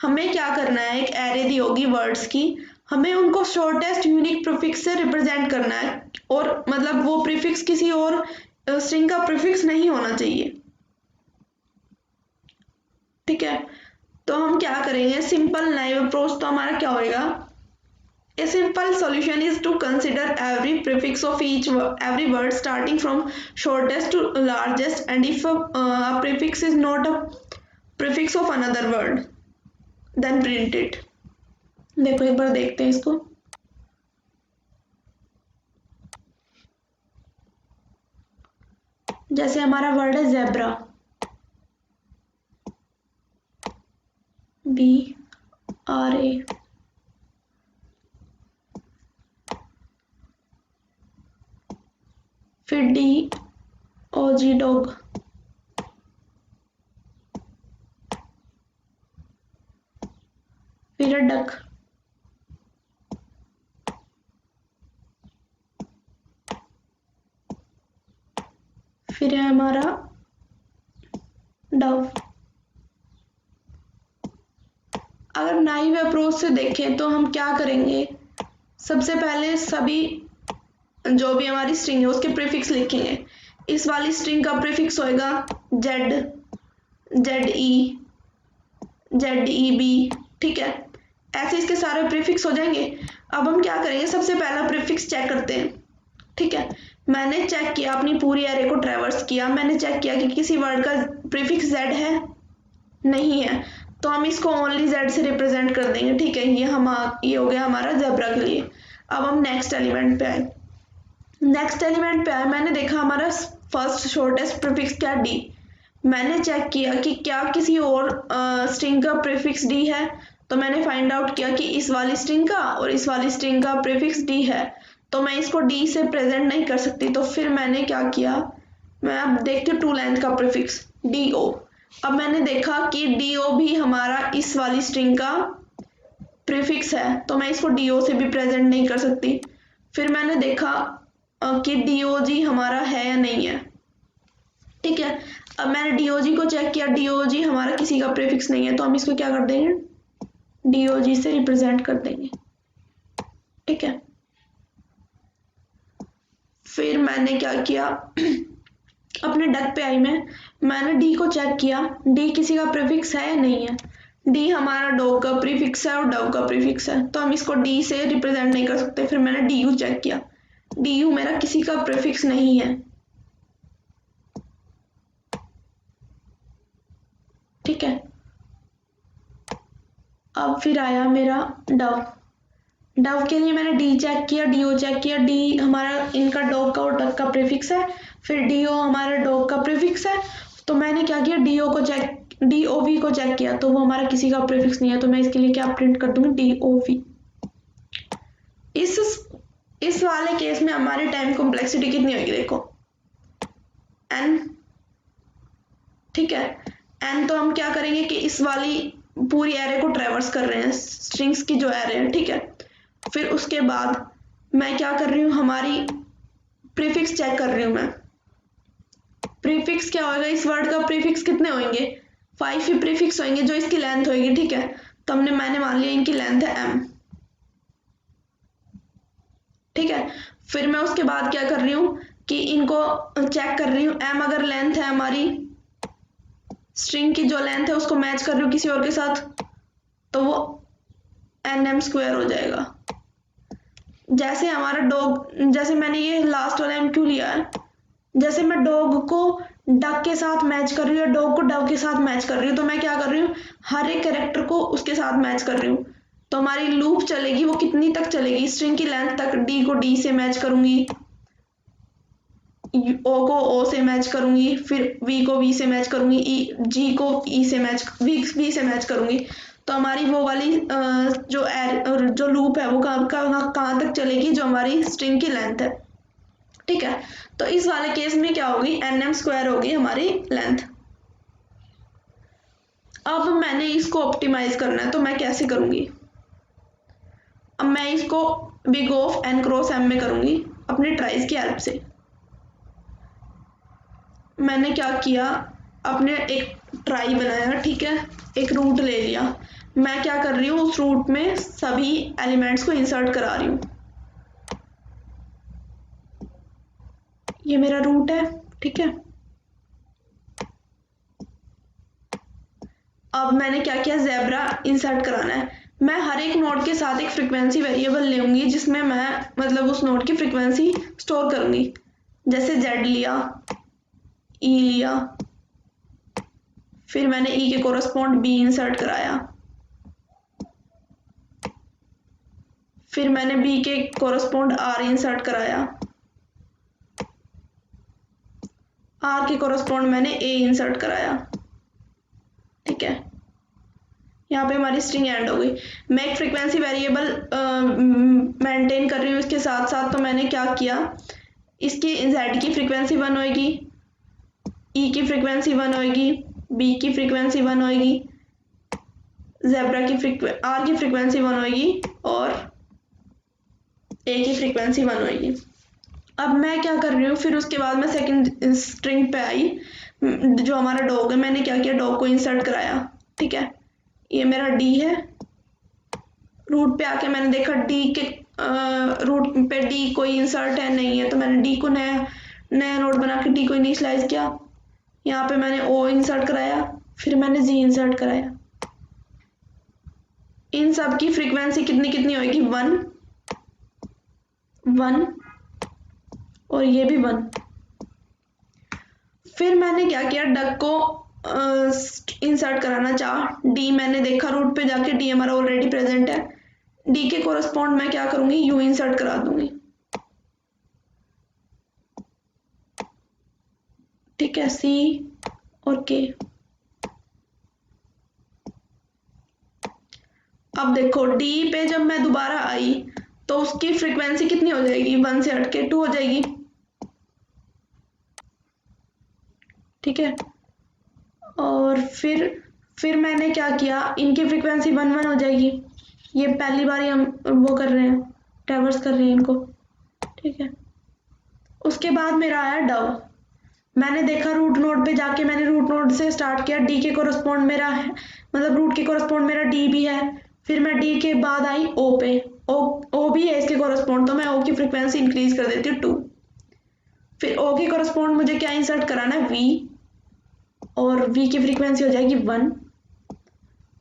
A: हमें क्या करना है, एक एरे दी होगी वर्ड्स की, हमें उनको शॉर्टेस्ट यूनिक प्रीफिक्स से रिप्रेजेंट करना है, और मतलब वो प्रीफिक्स किसी और स्ट्रिंग का प्रीफिक्स नहीं होना चाहिए। ठीक है, तो हम क्या करेंगे, सिंपल नाइव अप्रोच तो हमारा क्या होएगा, a simple solution is to consider every prefix of every word starting from shortest to largest, and if a prefix is not a prefix of another word then print it। देखो एक बार देखते हैं इसको। जैसे हमारा वर्ड है zebra, BRA, फिर DOG dog, फिर डक, फिर है हमारा डव। अगर नाइव अप्रोच से देखें तो हम क्या करेंगे, सबसे पहले सभी जो भी हमारी स्ट्रिंग है उसके प्रीफिक्स लिखेंगे। इस वाली स्ट्रिंग का प्रीफिक्स होएगा जेड, ZE, ZEB। ठीक है, ऐसे इसके सारे प्रीफिक्स हो जाएंगे। अब हम क्या करेंगे, सबसे पहला प्रीफिक्स चेक करते हैं। ठीक है, मैंने चेक किया, अपनी पूरी एरे को ट्रैवर्स किया, मैंने चेक किया कि किसी वर्ड का प्रीफिक्स जेड है, नहीं है, तो हम इसको ओनली जेड से रिप्रेजेंट कर देंगे। ठीक है, ये हो गया हमारा ज़ेब्रा के लिए। अब हम नेक्स्ट एलिमेंट पे आए। मैंने देखा हमारा फर्स्ट शॉर्टेस्ट प्रीफिक्स क्या, डी। मैंने चेक किया कि क्या किसी और स्ट्रिंग का प्रीफिक्स डी है, तो मैंने फाइंड आउट किया कि इस वाली स्ट्रिंग का और इस वाली स्ट्रिंग का प्रीफिक्स डी है, तो मैं इसको डी से प्रेजेंट नहीं कर सकती। तो फिर मैंने क्या किया, मैं अब देखती हूँ टू लेंथ का प्रीफिक्स DO। अब मैंने देखा कि DO भी हमारा इस वाली स्ट्रिंग का प्रीफिक्स है, तो मैं इसको DO से भी प्रेजेंट नहीं कर सकती। फिर मैंने देखा कि DOG हमारा है या नहीं है। ठीक है, अब मैंने DOG को चेक किया, DOG हमारा किसी का प्रीफिक्स नहीं है, तो हम इसको क्या कर देंगे, DOG से रिप्रेजेंट कर देंगे। ठीक है, फिर मैंने क्या किया, अपने डक पे आई मैंने डी को चेक किया, डी किसी का प्रीफिक्स है या नहीं है। डी हमारा डॉग का प्रीफिक्स है और डव का प्रीफिक्स है, तो हम इसको डी से रिप्रेजेंट नहीं कर सकते। फिर मैंने DU चेक किया, DU मेरा किसी का प्रीफिक्स नहीं है। ठीक है, अब फिर आया मेरा डव। डव के लिए मैंने डी चेक किया, DO चेक किया, डी हमारा इनका डॉग का और डक का प्रीफिक्स है, फिर DO हमारा डॉग का प्रीफिक्स है, तो मैंने क्या किया, DOV को चेक किया, तो वो हमारा किसी का प्रीफिक्स नहीं है, तो मैं इसके लिए क्या प्रिंट कर दूंगी, DOV। इस वाले केस में हमारी टाइम कॉम्प्लेक्सिटी कितनी होगी, देखो n। ठीक है, n तो हम क्या करेंगे कि इस वाली पूरी एरे को ट्रैवर्स कर रहे हैं, स्ट्रिंग्स की जो एरे है। ठीक है, फिर उसके बाद मैं क्या कर रही हूँ, हमारी प्रीफिक्स चेक कर रही हूँ मैं। प्रीफिक्स क्या होगा, इस वर्ड का प्रीफिक्स कितने होंगे, 5 ही प्रीफिक्स होंगे जो इसकी लेंथ होगी। ठीक है, तो मैंने मान लिया इनकी लेंथ है m। ठीक है, फिर मैं उसके बाद क्या कर रही हूँ कि इनको चेक कर रही हूँ, m अगर लेंथ है हमारी स्ट्रिंग की, जो लेंथ है उसको मैच कर रही हूँ किसी और के साथ, तो वो NM² हो जाएगा। जैसे हमारा डॉग, जैसे मैंने ये लास्ट वाला M क्यों लिया है, जैसे मैं डॉग को डक के साथ मैच कर रही हूँ, डॉग को डव के साथ मैच कर रही हूँ, तो मैं क्या कर रही हूँ, हर एक कैरेक्टर को उसके साथ मैच कर रही हूँ। तो हमारी लूप चलेगी, वो कितनी तक चलेगी, स्ट्रिंग की लेंथ तक। D को D से मैच करूंगी, O को O से मैच करूंगी, फिर V को V से मैच करूंगी, G को E से V से मैच करूंगी। तो हमारी वो वाली जो लूप है वो कहाँ तक चलेगी, जो हमारी स्ट्रिंग की लेंथ है। ठीक है, तो इस वाले केस में क्या होगी, NM² होगी हमारी लेंथ। अब मैंने इसको ऑप्टिमाइज करना है, तो मैं कैसे करूंगी, अब मैं इसको big of n cross m में करूंगी अपने ट्राइज की हेल्प से। मैंने क्या किया, अपने एक ट्राई बनाया। ठीक है, एक रूट ले लिया, मैं क्या कर रही हूँ, उस रूट में सभी एलिमेंट्स को इंसर्ट करा रही हूँ। ये मेरा रूट है, ठीक है। अब मैंने क्या किया, ज़ेब्रा इंसर्ट कराना है। मैं हर एक नोड के साथ एक फ्रीक्वेंसी वेरिएबल लूंगी जिसमें मैं मतलब उस नोड की फ्रीक्वेंसी स्टोर करूंगी। जैसे Z लिया, E लिया, फिर मैंने E के कोरस्पॉन्ड B इंसर्ट कराया, फिर मैंने B के कोरस्पॉन्ड R इंसर्ट कराया, R के कोरस्पॉन्ड मैंने A इंसर्ट कराया, ठीक है। यहाँ पे हमारी स्ट्रिंग एंड हो गई। मैं एक फ्रीक्वेंसी वेरिएबल मेंटेन कर रही हूँ इसके साथ साथ, तो मैंने क्या किया, इसकी Z की फ्रीक्वेंसी 1 होएगी, E की फ्रीक्वेंसी 1 होएगी, B की फ्रीक्वेंसी 1 होएगी, ज़ेब्रा की R की फ्रीक्वेंसी 1 होएगी और A की फ्रीक्वेंसी 1 होएगी। अब मैं क्या कर रही हूँ, फिर उसके बाद मैं सेकंड स्ट्रिंग पे आई, जो हमारा डॉग है, मैंने क्या किया, डॉग को इंसर्ट कराया, ठीक है। ये मेरा D है, रूट पे आके मैंने देखा D के रूट पे D कोई इंसर्ट है नहीं है, तो मैंने D को नया नोड बना के D को इनिशियलाइज किया। यहाँ पे मैंने O इंसर्ट कराया, फिर मैंने G इंसर्ट कराया। इन सब की फ्रीक्वेंसी कितनी कितनी होगी, 1 1 और ये भी 1। फिर मैंने क्या किया, डक को इंसर्ट कराना चाहा, D मैंने देखा रूट पे जाके D हमारा ऑलरेडी प्रेजेंट है, D के कोरस्पॉन्ड मैं क्या करूंगी, U इंसर्ट करा दूंगी, ठीक है, C और K। अब देखो D पे जब मैं दोबारा आई तो उसकी फ्रीक्वेंसी कितनी हो जाएगी, 1 से हट के 2 हो जाएगी, ठीक है। और फिर मैंने क्या किया, इनकी फ्रीक्वेंसी 1 1 हो जाएगी। ये पहली बार ही हम वो कर रहे हैं, ट्रैवर्स कर रहे हैं इनको, ठीक है। उसके बाद मेरा आया डव, मैंने देखा रूट नोड पे जाके मैंने रूट नोड से स्टार्ट किया, D के कोरस्पॉन्ड मेरा है, मतलब रूट के कोरस्पॉन्ड मेरा D भी है। फिर मैं D के बाद आई O पे, O भी है इसके कोरस्पॉन्ड, तो मैं O की फ्रीक्वेंसी इंक्रीज कर देती हूँ 2। फिर O के कोरस्पॉन्ड मुझे क्या इंसर्ट कराना है, V, और V की फ्रीक्वेंसी हो जाएगी 1।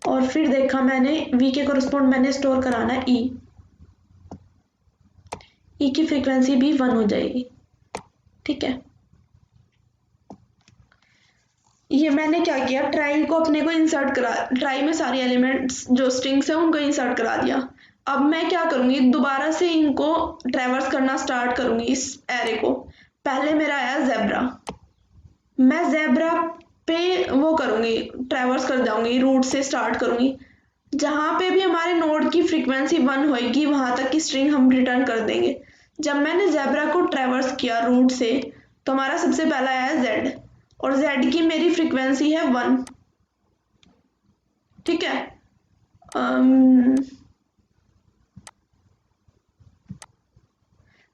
A: और फिर देखा मैंने V के कोरस्पॉन्ड मैंने स्टोर कराना है E की फ्रीक्वेंसी भी 1 हो जाएगी, ठीक है। ये मैंने क्या किया, ट्राई को अपने को इंसर्ट करा, ट्राई में सारी एलिमेंट्स जो स्ट्रिंग्स है उनको इंसर्ट करा दिया। अब मैं क्या करूंगी, दोबारा से इनको ट्रैवर्स करना स्टार्ट करूंगी इस एरे को। पहले मेरा आया ज़ेब्रा, मैं ज़ेब्रा पे वो करूंगी, ट्रैवर्स कर जाऊंगी, रूट से स्टार्ट करूंगी। जहां पे भी हमारे नोड की फ्रीक्वेंसी 1 होएगी वहां तक की स्ट्रिंग हम रिटर्न कर देंगे। जब मैंने ज़ेब्रा को ट्रैवर्स किया रूट से, तो हमारा सबसे पहला आया Z, और Z की मेरी फ्रीक्वेंसी है 1, ठीक है।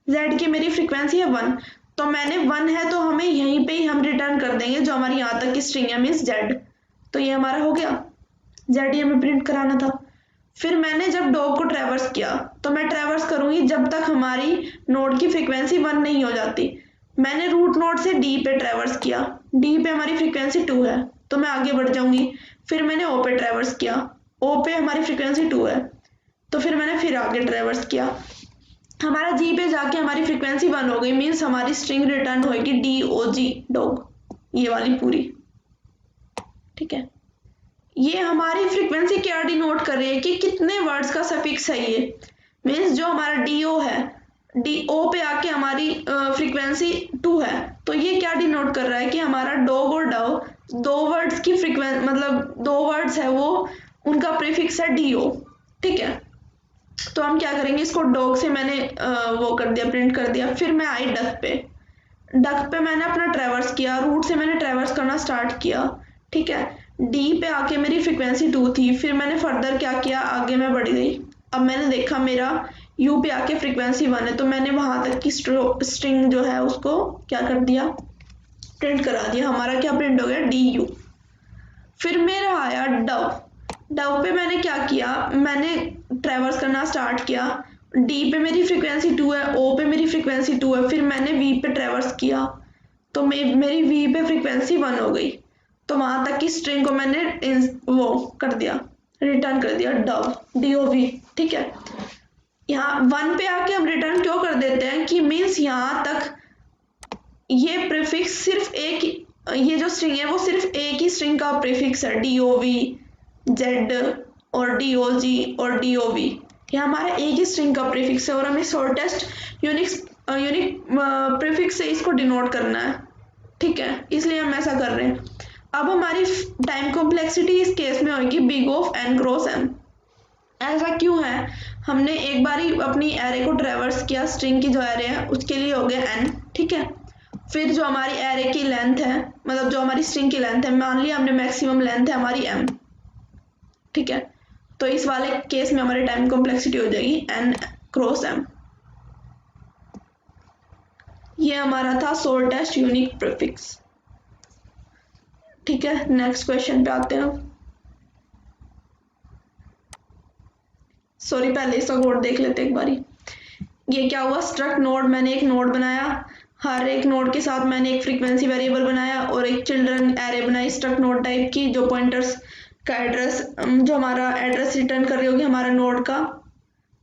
A: Z की मेरी फ्रीक्वेंसी है 1, तो मैंने 1 है तो हमें यहीं पे ही हम रिटर्न कर देंगे जो हमारी यहाँ तक की स्ट्रिंग है, मीन्स Z। तो ये हमारा हो गया, Z ही हमें प्रिंट कराना था। फिर मैंने जब डॉग को ट्रैवर्स किया, तो मैं ट्रैवर्स करूंगी जब तक हमारी नोड की फ्रीक्वेंसी 1 नहीं हो जाती। मैंने रूट नोड से D पे ट्रैवर्स किया, D पे हमारी फ्रीक्वेंसी 2 है, तो मैं आगे बढ़ जाऊंगी। फिर मैंने O पे ट्रैवर्स किया, O पे हमारी फ्रीक्वेंसी 2 है, तो फिर मैंने फिर आगे ट्रैवर्स किया, हमारा G पे जाके हमारी फ्रीक्वेंसी 1 हो गई, मीन्स हमारी स्ट्रिंग रिटर्न होगी DOG, डॉग, ये वाली पूरी, ठीक है। ये हमारी फ्रीक्वेंसी क्या डिनोट कर रही है कि कितने वर्ड्स का सफिक्स है ये, मीन्स जो हमारा DO है, DO पे आके हमारी फ्रीक्वेंसी 2 है, तो ये क्या डिनोट कर रहा है कि हमारा डॉग और डव 2 वर्ड्स की फ्रीक्वेंसी, मतलब 2 वर्ड्स है वो, उनका प्रीफिक्स है DO, ठीक है। तो हम क्या करेंगे, इसको डॉग से मैंने वो कर दिया, प्रिंट कर दिया। फिर मैं आई डक पे मैंने अपना ट्रैवर्स किया, रूट से मैंने ट्रैवर्स करना स्टार्ट किया, ठीक है। D पे आके मेरी फ्रीक्वेंसी 2 थी, फिर मैंने फर्दर क्या किया, आगे मैं बढ़ गई। अब मैंने देखा मेरा U पे आके फ्रीक्वेंसी 1 है, तो मैंने वहां तक की स्ट्रिंग जो है उसको क्या कर दिया, प्रिंट करा दिया। हमारा क्या प्रिंट हो गया, DU। फिर मेरा आया डव, डव पे मैंने क्या किया, मैंने ट्रेवर्स करना स्टार्ट किया, डी पे मेरी फ्रीक्वेंसी 2 है, ओ पे मेरी फ्रीक्वेंसी 2 है, फिर मैंने वी पे ट्रेवर्स किया तो मेरी वी पे फ्रीक्वेंसी 1 हो गई, तो वहां तक की स्ट्रिंग को मैंने वो कर दिया, रिटर्न कर दिया डव DOV। ठीक है, यहाँ 1 पे आके हम रिटर्न क्यों कर देते हैं कि मीन्स यहाँ तक ये प्रीफिक्स सिर्फ एक, ये जो स्ट्रिंग है वो सिर्फ एक ही स्ट्रिंग का प्रीफिक्स है, DOV Z और DOG और DOV, ये हमारा एक ही स्ट्रिंग का प्रीफिक्स है और हमें शॉर्टेस्ट यूनिक प्रीफिक्स से इसको डिनोट करना है। ठीक है, इसलिए हम ऐसा कर रहे हैं। अब हमारी टाइम कॉम्प्लेक्सिटी इस केस में होगी big of n cross m। ऐसा क्यों है, हमने एक बारी अपनी एरे को ट्रेवर्स किया, स्ट्रिंग की जो एरे है उसके लिए हो गया n। ठीक है, फिर जो हमारी एरे की लेंथ है, मतलब जो हमारी स्ट्रिंग की लेंथ है, मान लिया हमने मैक्सिमम लेंथ है हमारी m। ठीक है, तो इस वाले केस में हमारी टाइम कॉम्प्लेक्सिटी हो जाएगी n क्रॉस m। ये हमारा था शॉर्टेस्ट यूनिक प्रीफिक्स। ठीक है, नेक्स्ट क्वेश्चन पे आते हैं। सॉरी, पहले इसका कोड देख लेते एक बारी। ये क्या हुआ, स्ट्रक्ट नोड, मैंने एक नोड बनाया, हर एक नोड के साथ मैंने एक फ्रीक्वेंसी वेरिएबल बनाया और एक चिल्ड्रन एरे बनाई स्ट्रक्ट नोड टाइप की, जो पॉइंटर्स का एड्रेस, जो हमारा एड्रेस रिटर्न कर रही होगी हमारा नोड का।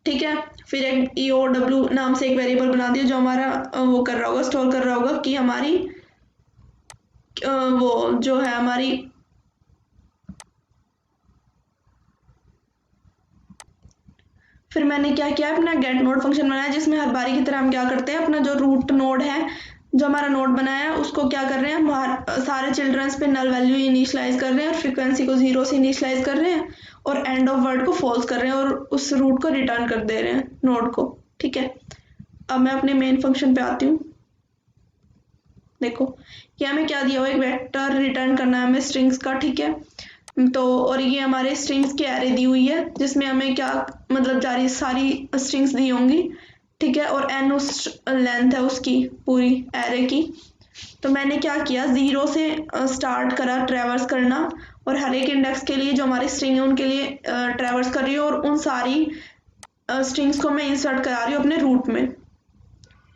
A: ठीक है, फिर एक EOW नाम से एक वेरिएबल बना दिया जो हमारा वो कर रहा होगा, स्टोर कर रहा होगा कि हमारी वो जो है हमारी फिर मैंने क्या किया, अपना गेट नोड फंक्शन बनाया जिसमें हर बारी की तरह हम क्या करते हैं, अपना जो रूट नोड है, जो हमारा नोड बनाया है उसको क्या कर रहे हैं, हम सारे चिल्ड्रंस पे नल वैल्यू इनिशियलाइज कर रहे हैं और फ्रीक्वेंसी को 0 से इनिशियलाइज कर रहे हैं और एंड ऑफ वर्ड को फॉल्स कर रहे हैं और उस रूट को रिटर्न कर दे रहे हैं नोड को। ठीक है, अब मैं अपने मेन फंक्शन पे आती हूँ। देखो, ये हमें क्या दिया हुआ, एक वेक्टर रिटर्न करना है हमें स्ट्रिंग्स का। ठीक है, तो और ये हमारे स्ट्रिंग्स की एरे दी हुई है जिसमें हमें क्या मतलब सारी स्ट्रिंग्स दी होंगी। ठीक है, और n उस लेंथ है उसकी पूरी एरे की। तो मैंने क्या किया, 0 से स्टार्ट करा ट्रेवर्स करना और हर एक इंडेक्स के लिए जो हमारी स्ट्रिंग है उनके लिए ट्रेवर्स कर रही हूँ और उन सारी स्ट्रिंग्स को मैं इंसर्ट करा रही हूँ अपने रूट में।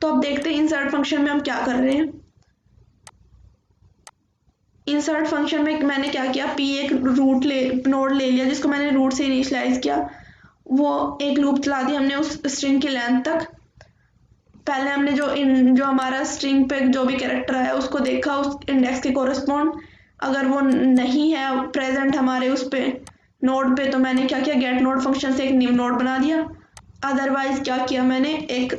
A: तो अब देखते हैं इंसर्ट फंक्शन में हम क्या कर रहे हैं। इंसर्ट फंक्शन में मैंने क्या किया, p एक नोड ले लिया जिसको मैंने रूट से इनिशियलाइज किया, वो एक लूप चला दिया हमने उस स्ट्रिंग की लेंथ तक। पहले हमने जो हमारा स्ट्रिंग पे जो भी कैरेक्टर है उसको देखा उस इंडेक्स के कोरस्पॉन्ड, अगर वो नहीं है प्रेजेंट हमारे उस पे नोड पे, तो मैंने क्या किया, गेट नोड फंक्शन से एक न्यू नोड बना दिया। अदरवाइज क्या किया मैंने, एक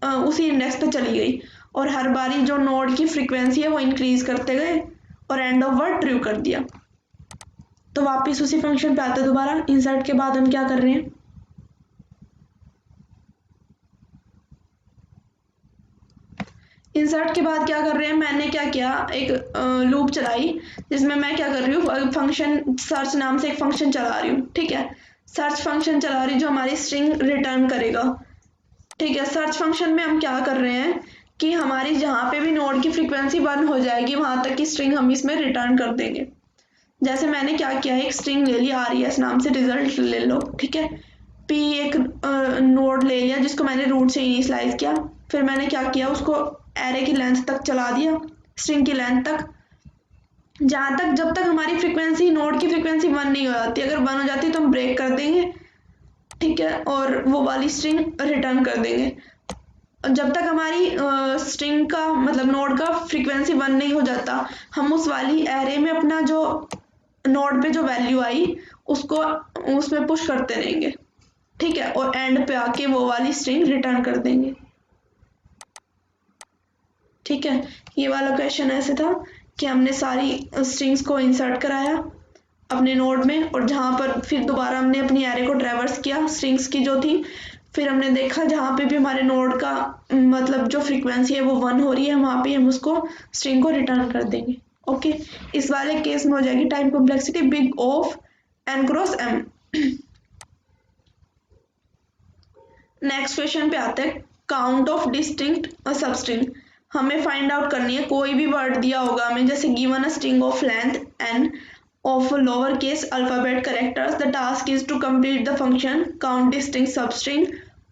A: उसी इंडेक्स पे चली गई और हर बारी जो नोड की फ्रीक्वेंसी है वो इंक्रीज करते गए और एंड ऑफ वर्ड ट्रू कर दिया। तो वापस उसी फंक्शन पे आते दोबारा, इंसर्ट के बाद हम क्या कर रहे हैं, इंसर्ट के बाद क्या कर रहे हैं, मैंने क्या किया, एक लूप चलाई जिसमें मैं क्या कर रही हूँ, फंक्शन सर्च नाम से एक फंक्शन चला रही हूँ। ठीक है, सर्च फंक्शन चला रही जो हमारी स्ट्रिंग रिटर्न करेगा। ठीक है, सर्च फंक्शन में हम क्या कर रहे हैं कि हमारी जहाँ पे भी नोड की फ्रीक्वेंसी 1 हो जाएगी वहां तक की स्ट्रिंग हम इसमें रिटर्न कर देंगे। जैसे मैंने क्या किया, एक स्ट्रिंग ले लिया RES नाम से, रिजल्ट ले लो। ठीक है, P एक नोड ले लिया जिसको मैंने रूट से इनिशियलाइज किया, फिर मैंने क्या किया, उसको एरे की लेंथ तक चला दिया, स्ट्रिंग की लेंथ तक, जहां तक जब तक हमारी फ्रीक्वेंसी नोड की फ्रीक्वेंसी 1 नहीं हो जाती, अगर 1 हो जाती तो हम ब्रेक कर देंगे। ठीक है, और वो वाली स्ट्रिंग रिटर्न कर देंगे। जब तक हमारी स्ट्रिंग का मतलब नोड का फ्रीक्वेंसी 1 नहीं हो जाता, हम उस वाली एरे में अपना जो नोड पे जो वैल्यू आई उसको उसमें पुश करते रहेंगे। ठीक है, और एंड पे आके वो वाली स्ट्रिंग रिटर्न कर देंगे। ठीक है, ये वाला क्वेश्चन ऐसे था कि हमने सारी स्ट्रिंग्स को इंसर्ट कराया अपने नोड में और जहाँ पर फिर दोबारा हमने अपनी एरे को ट्रैवर्स किया स्ट्रिंग्स की जो थी, फिर हमने देखा जहाँ पे भी हमारे नोड का मतलब जो फ्रीक्वेंसी है वो 1 हो रही है, वहाँ पे हम उसको स्ट्रिंग को रिटर्न कर देंगे। ओके, इस वाले केस में हो जाएगी time complexity big of n cross m। Next question पे आते हैं, काउंट ऑफ डिस्टिंक्ट सबस्ट्रिंग। हमें फाइंड आउट करनी है, कोई भी वर्ड दिया होगा हमें, जैसे given a string of length n of lowercase alphabet characters. The task is to complete the function count distinct substring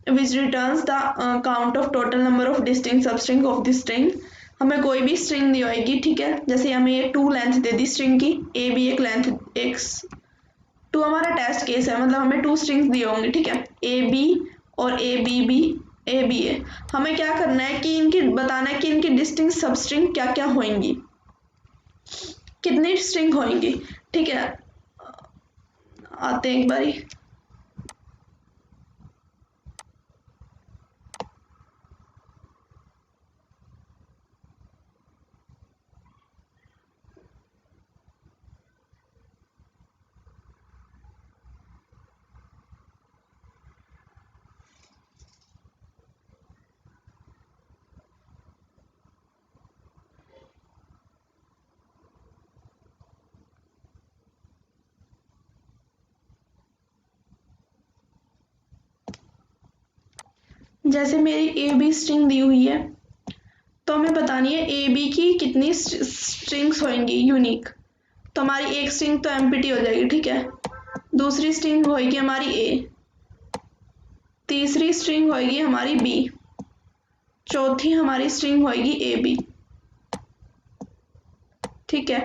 A: which returns the count of total number of distinct substring of the string. हमें कोई भी string दी होगी, ठीक है, जैसे हमें ये 2 length दे दी string की, ए बी एक लेंथ, एक 2 हमारा टेस्ट केस है, मतलब हमें 2 स्ट्रिंग्स दिए होंगे, ठीक है, ए बी और ए बी ए। हमें क्या करना है कि इनकी बताना है कि इनकी डिस्टिंक्ट सबस्ट्रिंग क्या क्या होंगी, कितनी स्ट्रिंग होंगी, ठीक है। आते हैं एक बारी, जैसे मेरी ए बी स्ट्रिंग दी हुई है, तो हमें बतानी है ए बी की कितनी स्ट्रिंग्स होंगी यूनिक। तो हमारी एक स्ट्रिंग तो एम्प्टी हो जाएगी, ठीक है, दूसरी स्ट्रिंग होगी हमारी ए, तीसरी स्ट्रिंग होगी हमारी बी, चौथी हमारी स्ट्रिंग होगी ए बी, ठीक है।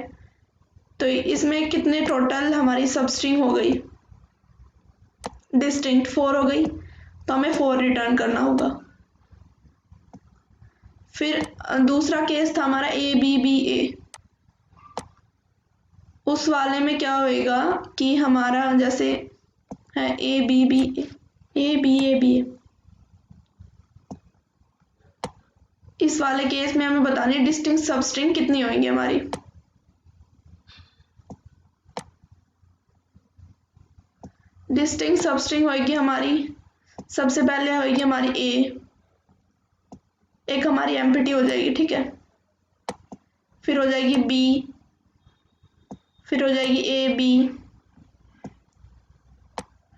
A: तो इसमें कितने टोटल हमारी सब स्ट्रिंग हो गई, डिस्टिंक्ट 4 हो गई, तो हमें 4 रिटर्न करना होगा। फिर दूसरा केस था हमारा ए बी ए, उस वाले में क्या होएगा कि हमारा जैसे है ए बी ए, इस वाले केस में हमें बतानी है डिस्टिंक्ट सबस्ट्रिंग कितनी होंगी हमारी। डिस्टिंक्ट सबस्ट्रिंग होगी हमारी, सबसे पहले होगी हमारी ए, एक हमारी एम्प्टी हो जाएगी, ठीक है, फिर हो जाएगी बी, फिर हो जाएगी ए बी,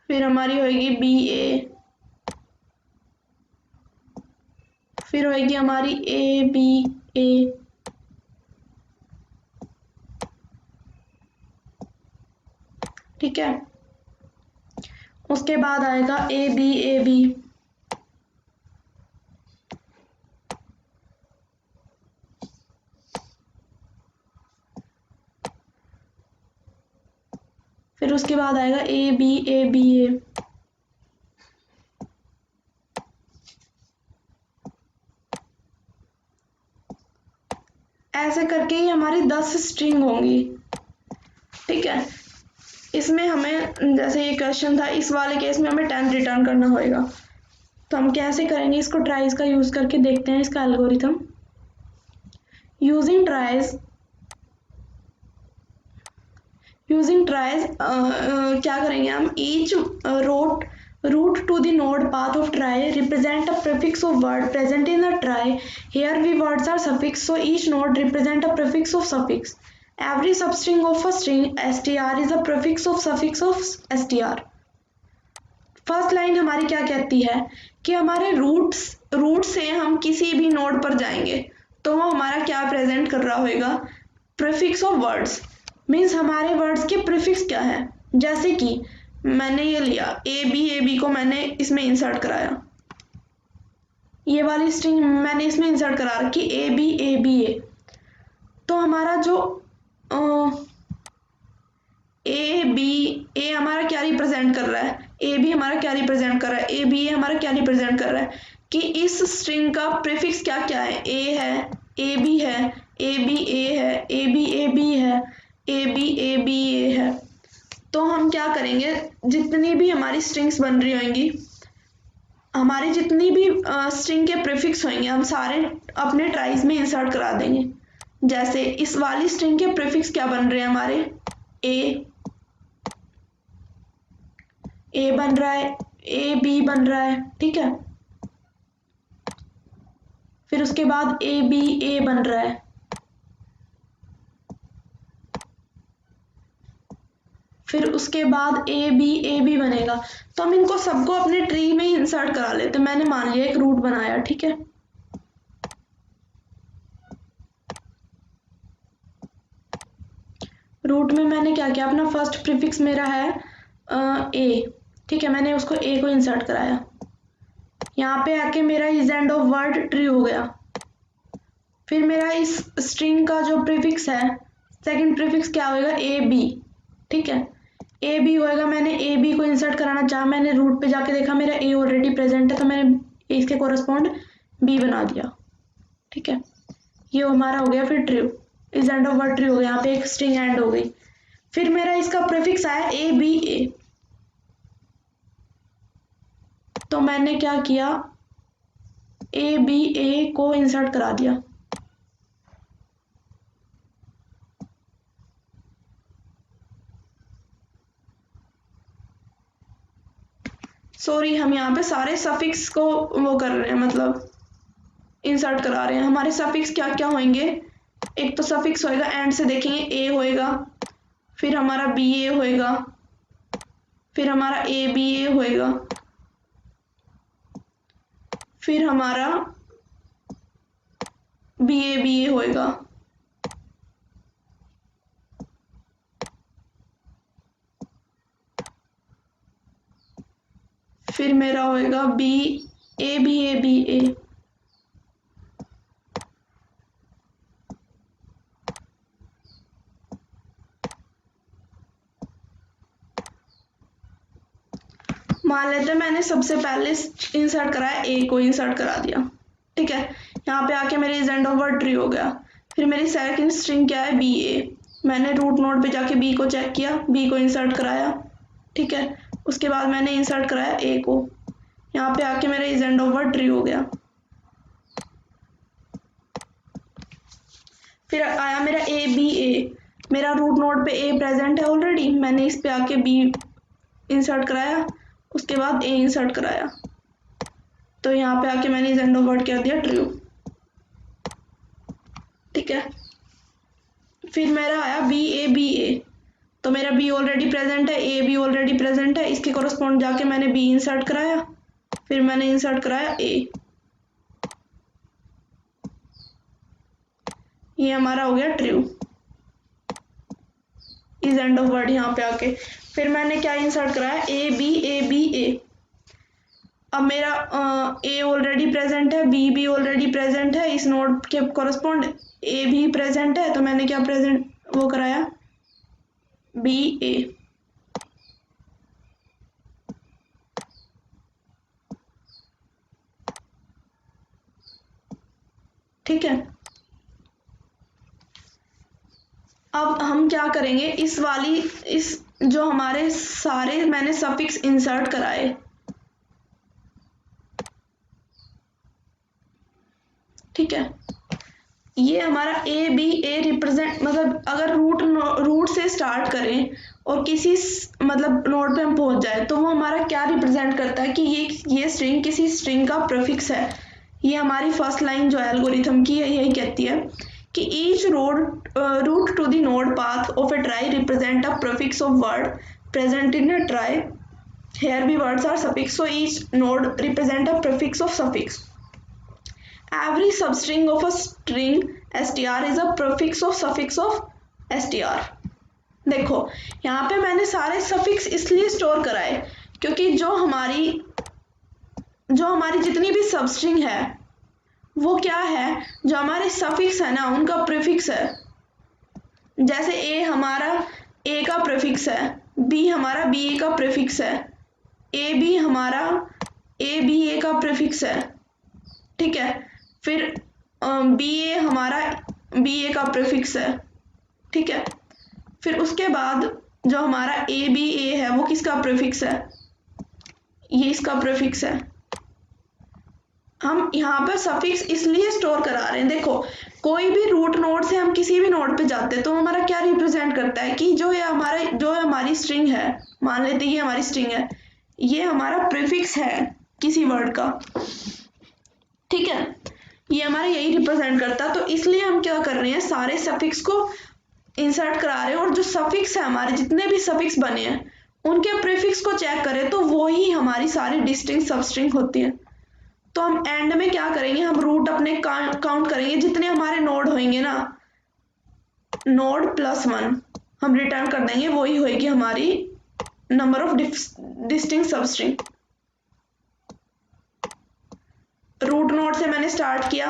A: फिर हमारी होगी बी ए, फिर होगी हमारी ए बी ए, ठीक है। उसके बाद आएगा ए बी, फिर उसके बाद आएगा ए बी ए, ऐसे करके ही हमारी 10 स्ट्रिंग होंगी, ठीक है। इसमें हमें जैसे ये क्वेश्चन था, इस वाले केस में हमें 10 रिटर्न करना होगा। तो हम कैसे करेंगे इसको, ट्राइज का यूज करके देखते हैं इसका एल्गोरिथम। यूजिंग ट्राइज क्या करेंगे हम, each route to the node path of try represent a prefix of word present in the try. Here we words are suffix, so each node represent a prefix of suffix. Every substring of a string str is a prefix of suffix of str. First line हमारी क्या कहती है कि हमारे root से हम किसी भी नोड पर जाएंगे तो वो हमारा क्या प्रेजेंट कर रहा होगा, प्रीफिक्स ऑफ वर्ड्स। मीन्स हमारे वर्ड्स के प्रीफिक्स क्या है, जैसे कि मैंने ये लिया ए बी को मैंने इसमें इंसर्ट कराया, ये वाली स्ट्रिंग मैंने इसमें इंसर्ट करा रखी ए बी ए, तो हमारा जो ए बी ए हमारा क्या रिप्रेजेंट कर रहा है, ए बी हमारा क्या रिप्रेजेंट कर रहा है, ए बी ए हमारा क्या रिप्रेजेंट कर रहा है कि इस स्ट्रिंग का प्रीफिक्स क्या क्या है, ए है, ए बी है, ए बी ए है, ए बी है, ए बी ए है। तो हम क्या करेंगे, जितनी भी हमारी स्ट्रिंग्स बन रही होंगी, हमारी जितनी भी स्ट्रिंग के प्रीफिक्स होंगे हम सारे अपने ट्राइज में इंसर्ट करा देंगे। जैसे इस वाली स्ट्रिंग के प्रीफिक्स क्या बन रहे हैं हमारे, ए बन रहा है, ए बी बन रहा है, ठीक है। फिर उसके बाद ए बी ए बन रहा है, फिर उसके बाद ए बी बनेगा। तो हम इनको सबको अपने ट्री में इंसर्ट करा लेते। मैंने मान लिया एक रूट बनाया, ठीक है, रूट में मैंने क्या किया, अपना फर्स्ट प्रीफिक्स मेरा है ए, ठीक है, मैंने उसको ए को इंसर्ट कराया। यहाँ पे आके मेरा is end of word tree हो गया। फिर मेरा इस स्ट्रिंग का जो प्रीफिक्स है, सेकंड प्रीफिक्स क्या होएगा, ए बी, ठीक है, ए बी होएगा। मैंने ए बी को इंसर्ट कराना चाहा, मैंने रूट पे जाके देखा मेरा ए ऑलरेडी प्रेजेंट है, तो मैंने इसके कोरस्पॉन्ड बी बना दिया, ठीक है, ये हमारा हो गया। फिर true, is end of word true हो गया, यहाँ पे एक स्ट्रिंग एंड हो गई। फिर मेरा इसका प्रीफिक्स आया ए बी ए, तो मैंने क्या किया, ए बी ए को इंसर्ट करा दिया। सॉरी, हम यहाँ पे सारे सफिक्स को वो कर रहे हैं, मतलब इंसर्ट करा रहे हैं। हमारे सफिक्स क्या क्या होंगे, एक तो सफिक्स होएगा एंड से देखेंगे ए होएगा, फिर हमारा बी ए होएगा, फिर हमारा ए बी ए होएगा, फिर हमारा बी ए होएगा, फिर मेरा होएगा बी ए बी ए। मान लेते हैं मैंने सबसे पहले इंसर्ट कराया, ए को इंसर्ट करा दिया, ठीक है, यहाँ पे आके मेरे is end of word tree हो गया। फिर मेरी सेकंड स्ट्रिंग क्या है, बी ए, मैंने रूट नोड पे जाके बी को चेक किया, बी को इंसर्ट कराया, ठीक है, उसके बाद मैंने इंसर्ट कराया ए को, यहाँ पे आके मेरा is end of word tree हो गया। फिर आया मेरा ए बी ए, मेरा रूट नोड पे ए प्रेजेंट है ऑलरेडी, मैंने इस पे आके बी इंसर्ट कराया, उसके बाद ए इंसर्ट कराया, तो यहाँ पे आके मैंने इज एंड ऑफ वर्ड कर दिया ट्रू, ठीक है। फिर मेरा आया बी ए, तो मेरा बी ऑलरेडी प्रेजेंट है, ए बी ऑलरेडी प्रेजेंट है, इसके कोरस्पॉन्ड जाके मैंने बी इंसर्ट कराया, फिर मैंने इंसर्ट कराया ए, ये हमारा हो गया true, is end of word यहाँ पे आके। फिर मैंने क्या इंसर्ट कराया, ए बी ए। अब मेरा ए ऑलरेडी प्रेजेंट है, बी भी ऑलरेडी प्रेजेंट है, इस नोड के कोरस्पॉन्ड ए भी प्रेजेंट है, तो मैंने क्या प्रेजेंट वो कराया, बी ए, ठीक है। अब हम क्या करेंगे, इस जो हमारे सारे मैंने सफिक्स इंसर्ट कराए, ठीक है, ये हमारा ए बी ए रिप्रेजेंट, मतलब अगर रूट से स्टार्ट करें और किसी मतलब नोड पे हम पहुंच जाए, तो वो हमारा क्या रिप्रेजेंट करता है कि ये स्ट्रिंग किसी स्ट्रिंग का प्रीफिक्स है। ये हमारी फर्स्ट लाइन जो है एल्गोरिथम की यही कहती है कि each root to the node path of a trie represent a prefix of word present in a trie. Here be words are suffix, so each node represent a prefix of suffix. Every substring of a string str is a prefix of suffix of str. देखो यहाँ पे मैंने सारे suffix इसलिए store कराए क्योंकि जो हमारी जितनी भी सबस्ट्रिंग है वो क्या है, जो हमारे सफिक्स है ना उनका प्रीफिक्स है। जैसे ए हमारा ए का प्रीफिक्स है, बी हमारा बी ए का प्रीफिक्स है, ए बी हमारा ए बी ए का प्रीफिक्स है, ठीक है। फिर बी ए हमारा बी ए का प्रीफिक्स है, ठीक है। फिर उसके बाद जो हमारा ए बी ए है वो किसका प्रीफिक्स है, ये इसका प्रीफिक्स है। हम यहाँ पर सफिक्स इसलिए स्टोर करा रहे हैं, देखो कोई भी रूट नोड से हम किसी भी नोड पे जाते हैं तो हमारा क्या रिप्रेजेंट करता है कि जो हमारी स्ट्रिंग है, मान लेते हैं ये हमारी स्ट्रिंग है, ये हमारा प्रीफिक्स है किसी वर्ड का, ठीक है, ये हमारा यही रिप्रेजेंट करता है। तो इसलिए हम क्या कर रहे हैं, सारे सफिक्स को इंसर्ट करा रहे हैं, और जो सफिक्स है हमारे जितने भी सफिक्स बने हैं उनके प्रीफिक्स को चेक करें तो वो ही हमारी सारी डिस्टिंक्ट सबस्ट्रिंग होती है। तो हम एंड में क्या करेंगे, हम रूट अपने काउंट करेंगे, जितने हमारे नोड होंगे ना, नोड +1 हम रिटर्न कर देंगे, वही होगी हमारी number of distinct substring. Root node से मैंने स्टार्ट किया,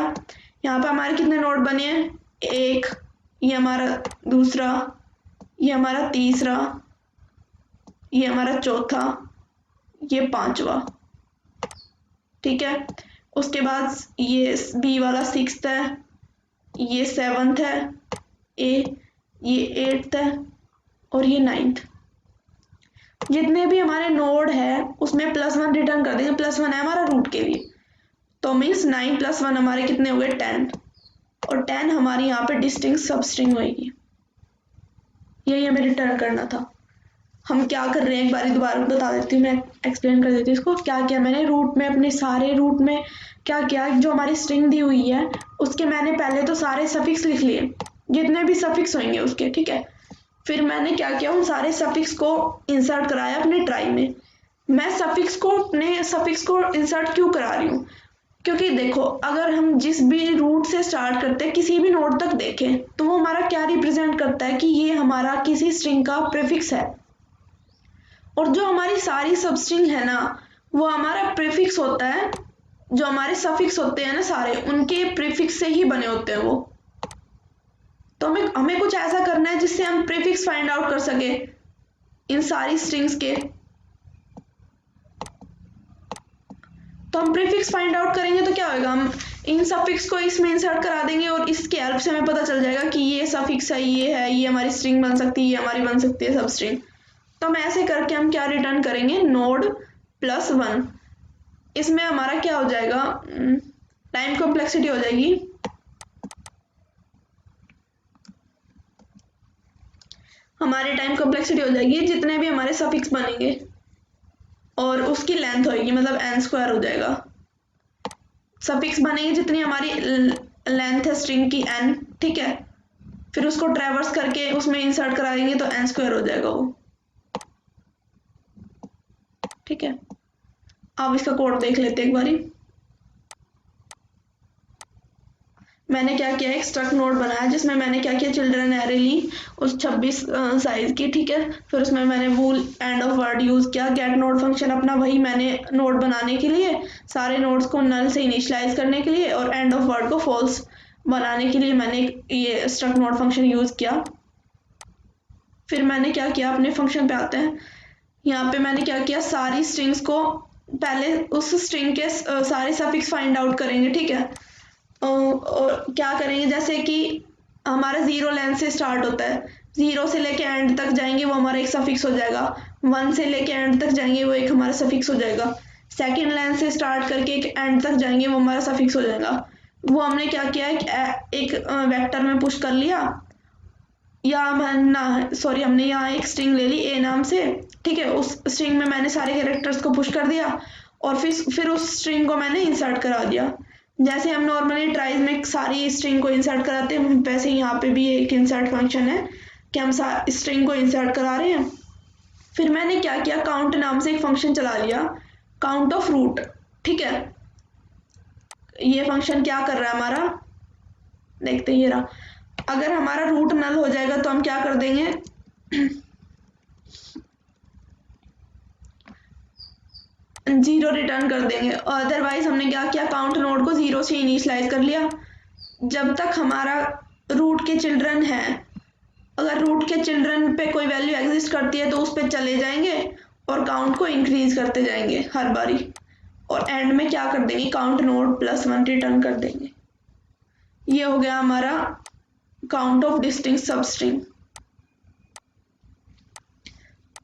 A: यहाँ पे हमारे कितने नोड बने हैं, एक, ये हमारा दूसरा, ये हमारा तीसरा, ये हमारा चौथा, ये पांचवा, ठीक है। उसके बाद ये बी वाला सिक्स्थ है, ये सेवंथ है, ये एट्थ है और ये नाइन्थ। जितने भी हमारे नोड है उसमें +1 रिटर्न कर देंगे, +1 है हमारा रूट के लिए, तो मीन्स 9 + 1 हमारे कितने हो गए 10, और 10 हमारी यहाँ पे डिस्टिंक्ट सबस्ट्रिंग होगी। यही हमें रिटर्न करना था। हम क्या कर रहे हैं एक बार दोबारा बता देती हूँ, मैं एक्सप्लेन कर देती हूँ इसको। क्या किया मैंने रूट में, अपने सारे रूट में क्या किया, जो हमारी स्ट्रिंग दी हुई है उसके मैंने पहले तो सारे सफिक्स लिख लिए, जितने भी सफिक्स होंगे उसके, ठीक है। फिर मैंने क्या किया, उन सारे सफिक्स को इंसर्ट कराया अपने ट्राई में। मैं सफिक्स को इंसर्ट क्यों करा रही हूँ, क्योंकि देखो अगर हम जिस भी रूट से स्टार्ट करते हैं किसी भी नोड तक देखें तो वो हमारा क्या रिप्रेजेंट करता है कि ये हमारा किसी स्ट्रिंग का प्रीफिक्स है, और जो हमारी सारी सबस्ट्रिंग है ना वो हमारा प्रीफिक्स होता है। जो हमारे सफिक्स होते हैं ना सारे, उनके प्रीफिक्स से ही बने होते हैं वो। तो हमें कुछ ऐसा करना है जिससे हम प्रीफिक्स फाइंड आउट कर सके इन सारी स्ट्रिंग्स के। तो हम प्रीफिक्स फाइंड आउट करेंगे तो क्या होगा, हम इन सफिक्स को इसमें इंसर्ट करा देंगे और इसके हेल्प से हमें पता चल जाएगा कि ये सफिक्स है, ये हमारी स्ट्रिंग बन सकती है, ये हमारी बन सकती है सब स्ट्रिंग। तो हम ऐसे करके हम क्या रिटर्न करेंगे, नोड +1। इसमें हमारा क्या हो जाएगा, टाइम कॉम्प्लेक्सिटी हो जाएगी, हमारे टाइम कॉम्प्लेक्सिटी हो जाएगी जितने भी हमारे सफिक्स बनेंगे, और उसकी लेंथ होगी, मतलब n² हो जाएगा। सफिक्स बनेंगे जितनी हमारी लेंथ है स्ट्रिंग की n, ठीक है। फिर उसको ट्रैवर्स करके उसमें इंसर्ट करा देंगे तो n² हो जाएगा वो, ठीक है। अब इसका कोड देख लेते हैं एक बारी। मैंने क्या किया, एक स्ट्रक्ट नोड बनाया जिसमें मैंने क्या किया, चिल्ड्रन एरे ली उस 26 साइज की, ठीक है। फिर उसमें मैंने wool end of word use किया, गेट नोड फंक्शन अपना वही मैंने नोड बनाने के लिए, सारे नोड्स को नल से इनिशियलाइज करने के लिए, और एंड ऑफ वर्ड को फॉल्स बनाने के लिए मैंने ये स्ट्रक्ट नोड फंक्शन यूज किया। फिर मैंने क्या किया, अपने फंक्शन पे आते हैं। यहाँ पे मैंने क्या किया, सारी स्ट्रिंग्स को पहले उस स्ट्रिंग के सारे सफिक्स फाइंड आउट करेंगे, ठीक है। और क्या करेंगे, जैसे कि हमारा 0 लेंथ से स्टार्ट होता है, 0 से लेके एंड तक जाएंगे वो हमारा एक सफिक्स हो जाएगा, 1 से लेके एंड तक जाएंगे वो एक हमारा सफिक्स हो जाएगा, सेकंड लेंथ से स्टार्ट करके एक एंड तक जाएंगे वो हमारा सफिक्स हो जाएगा। वो हमने क्या किया, एक वेक्टर में पुश कर लिया, या हमने यहाँ एक स्ट्रिंग ले ली ए नाम से, ठीक है। उस स्ट्रिंग में मैंने सारे कैरेक्टर्स को पुश कर दिया और फिर उस स्ट्रिंग को मैंने इंसर्ट करा दिया। जैसे हम नॉर्मली ट्राइज में सारी स्ट्रिंग को इंसर्ट कराते हैं, वैसे यहाँ पे भी एक इंसर्ट फंक्शन है कि हम स्ट्रिंग को इंसर्ट करा रहे हैं। फिर मैंने क्या किया, काउंट नाम से एक फंक्शन चला लिया, काउंट ऑफ रूट, ठीक है। ये फंक्शन क्या कर रहा है हमारा, देखते हैं, ये रहा। अगर हमारा रूट नल हो जाएगा तो हम क्या कर देंगे, 0 रिटर्न कर देंगे। अदरवाइज हमने क्या किया, काउंट नोड को 0 से इनिशियलाइज कर लिया। जब तक हमारा रूट के चिल्ड्रन है, अगर रूट के चिल्ड्रन पे कोई वैल्यू एग्जिस्ट करती है तो उस पर चले जाएंगे और काउंट को इंक्रीज करते जाएंगे हर बारी, और एंड में क्या कर देंगे, काउंट नोड +1 रिटर्न कर देंगे। ये हो गया हमारा count of distinct substring.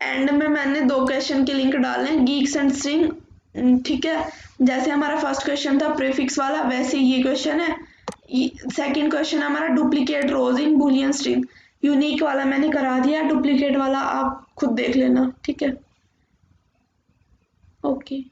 A: And में मैंने 2 क्वेश्चन के लिंक डाले, गीक्स एंड स्ट्रिंग, ठीक है। जैसे हमारा फर्स्ट क्वेश्चन था प्रीफिक्स वाला, वैसे ये क्वेश्चन है। सेकंड क्वेश्चन हमारा डुप्लीकेट रोज इन बूलियन स्ट्रिंग, यूनिक वाला मैंने करा दिया, डुप्लीकेट वाला आप खुद देख लेना, ठीक है। ओके।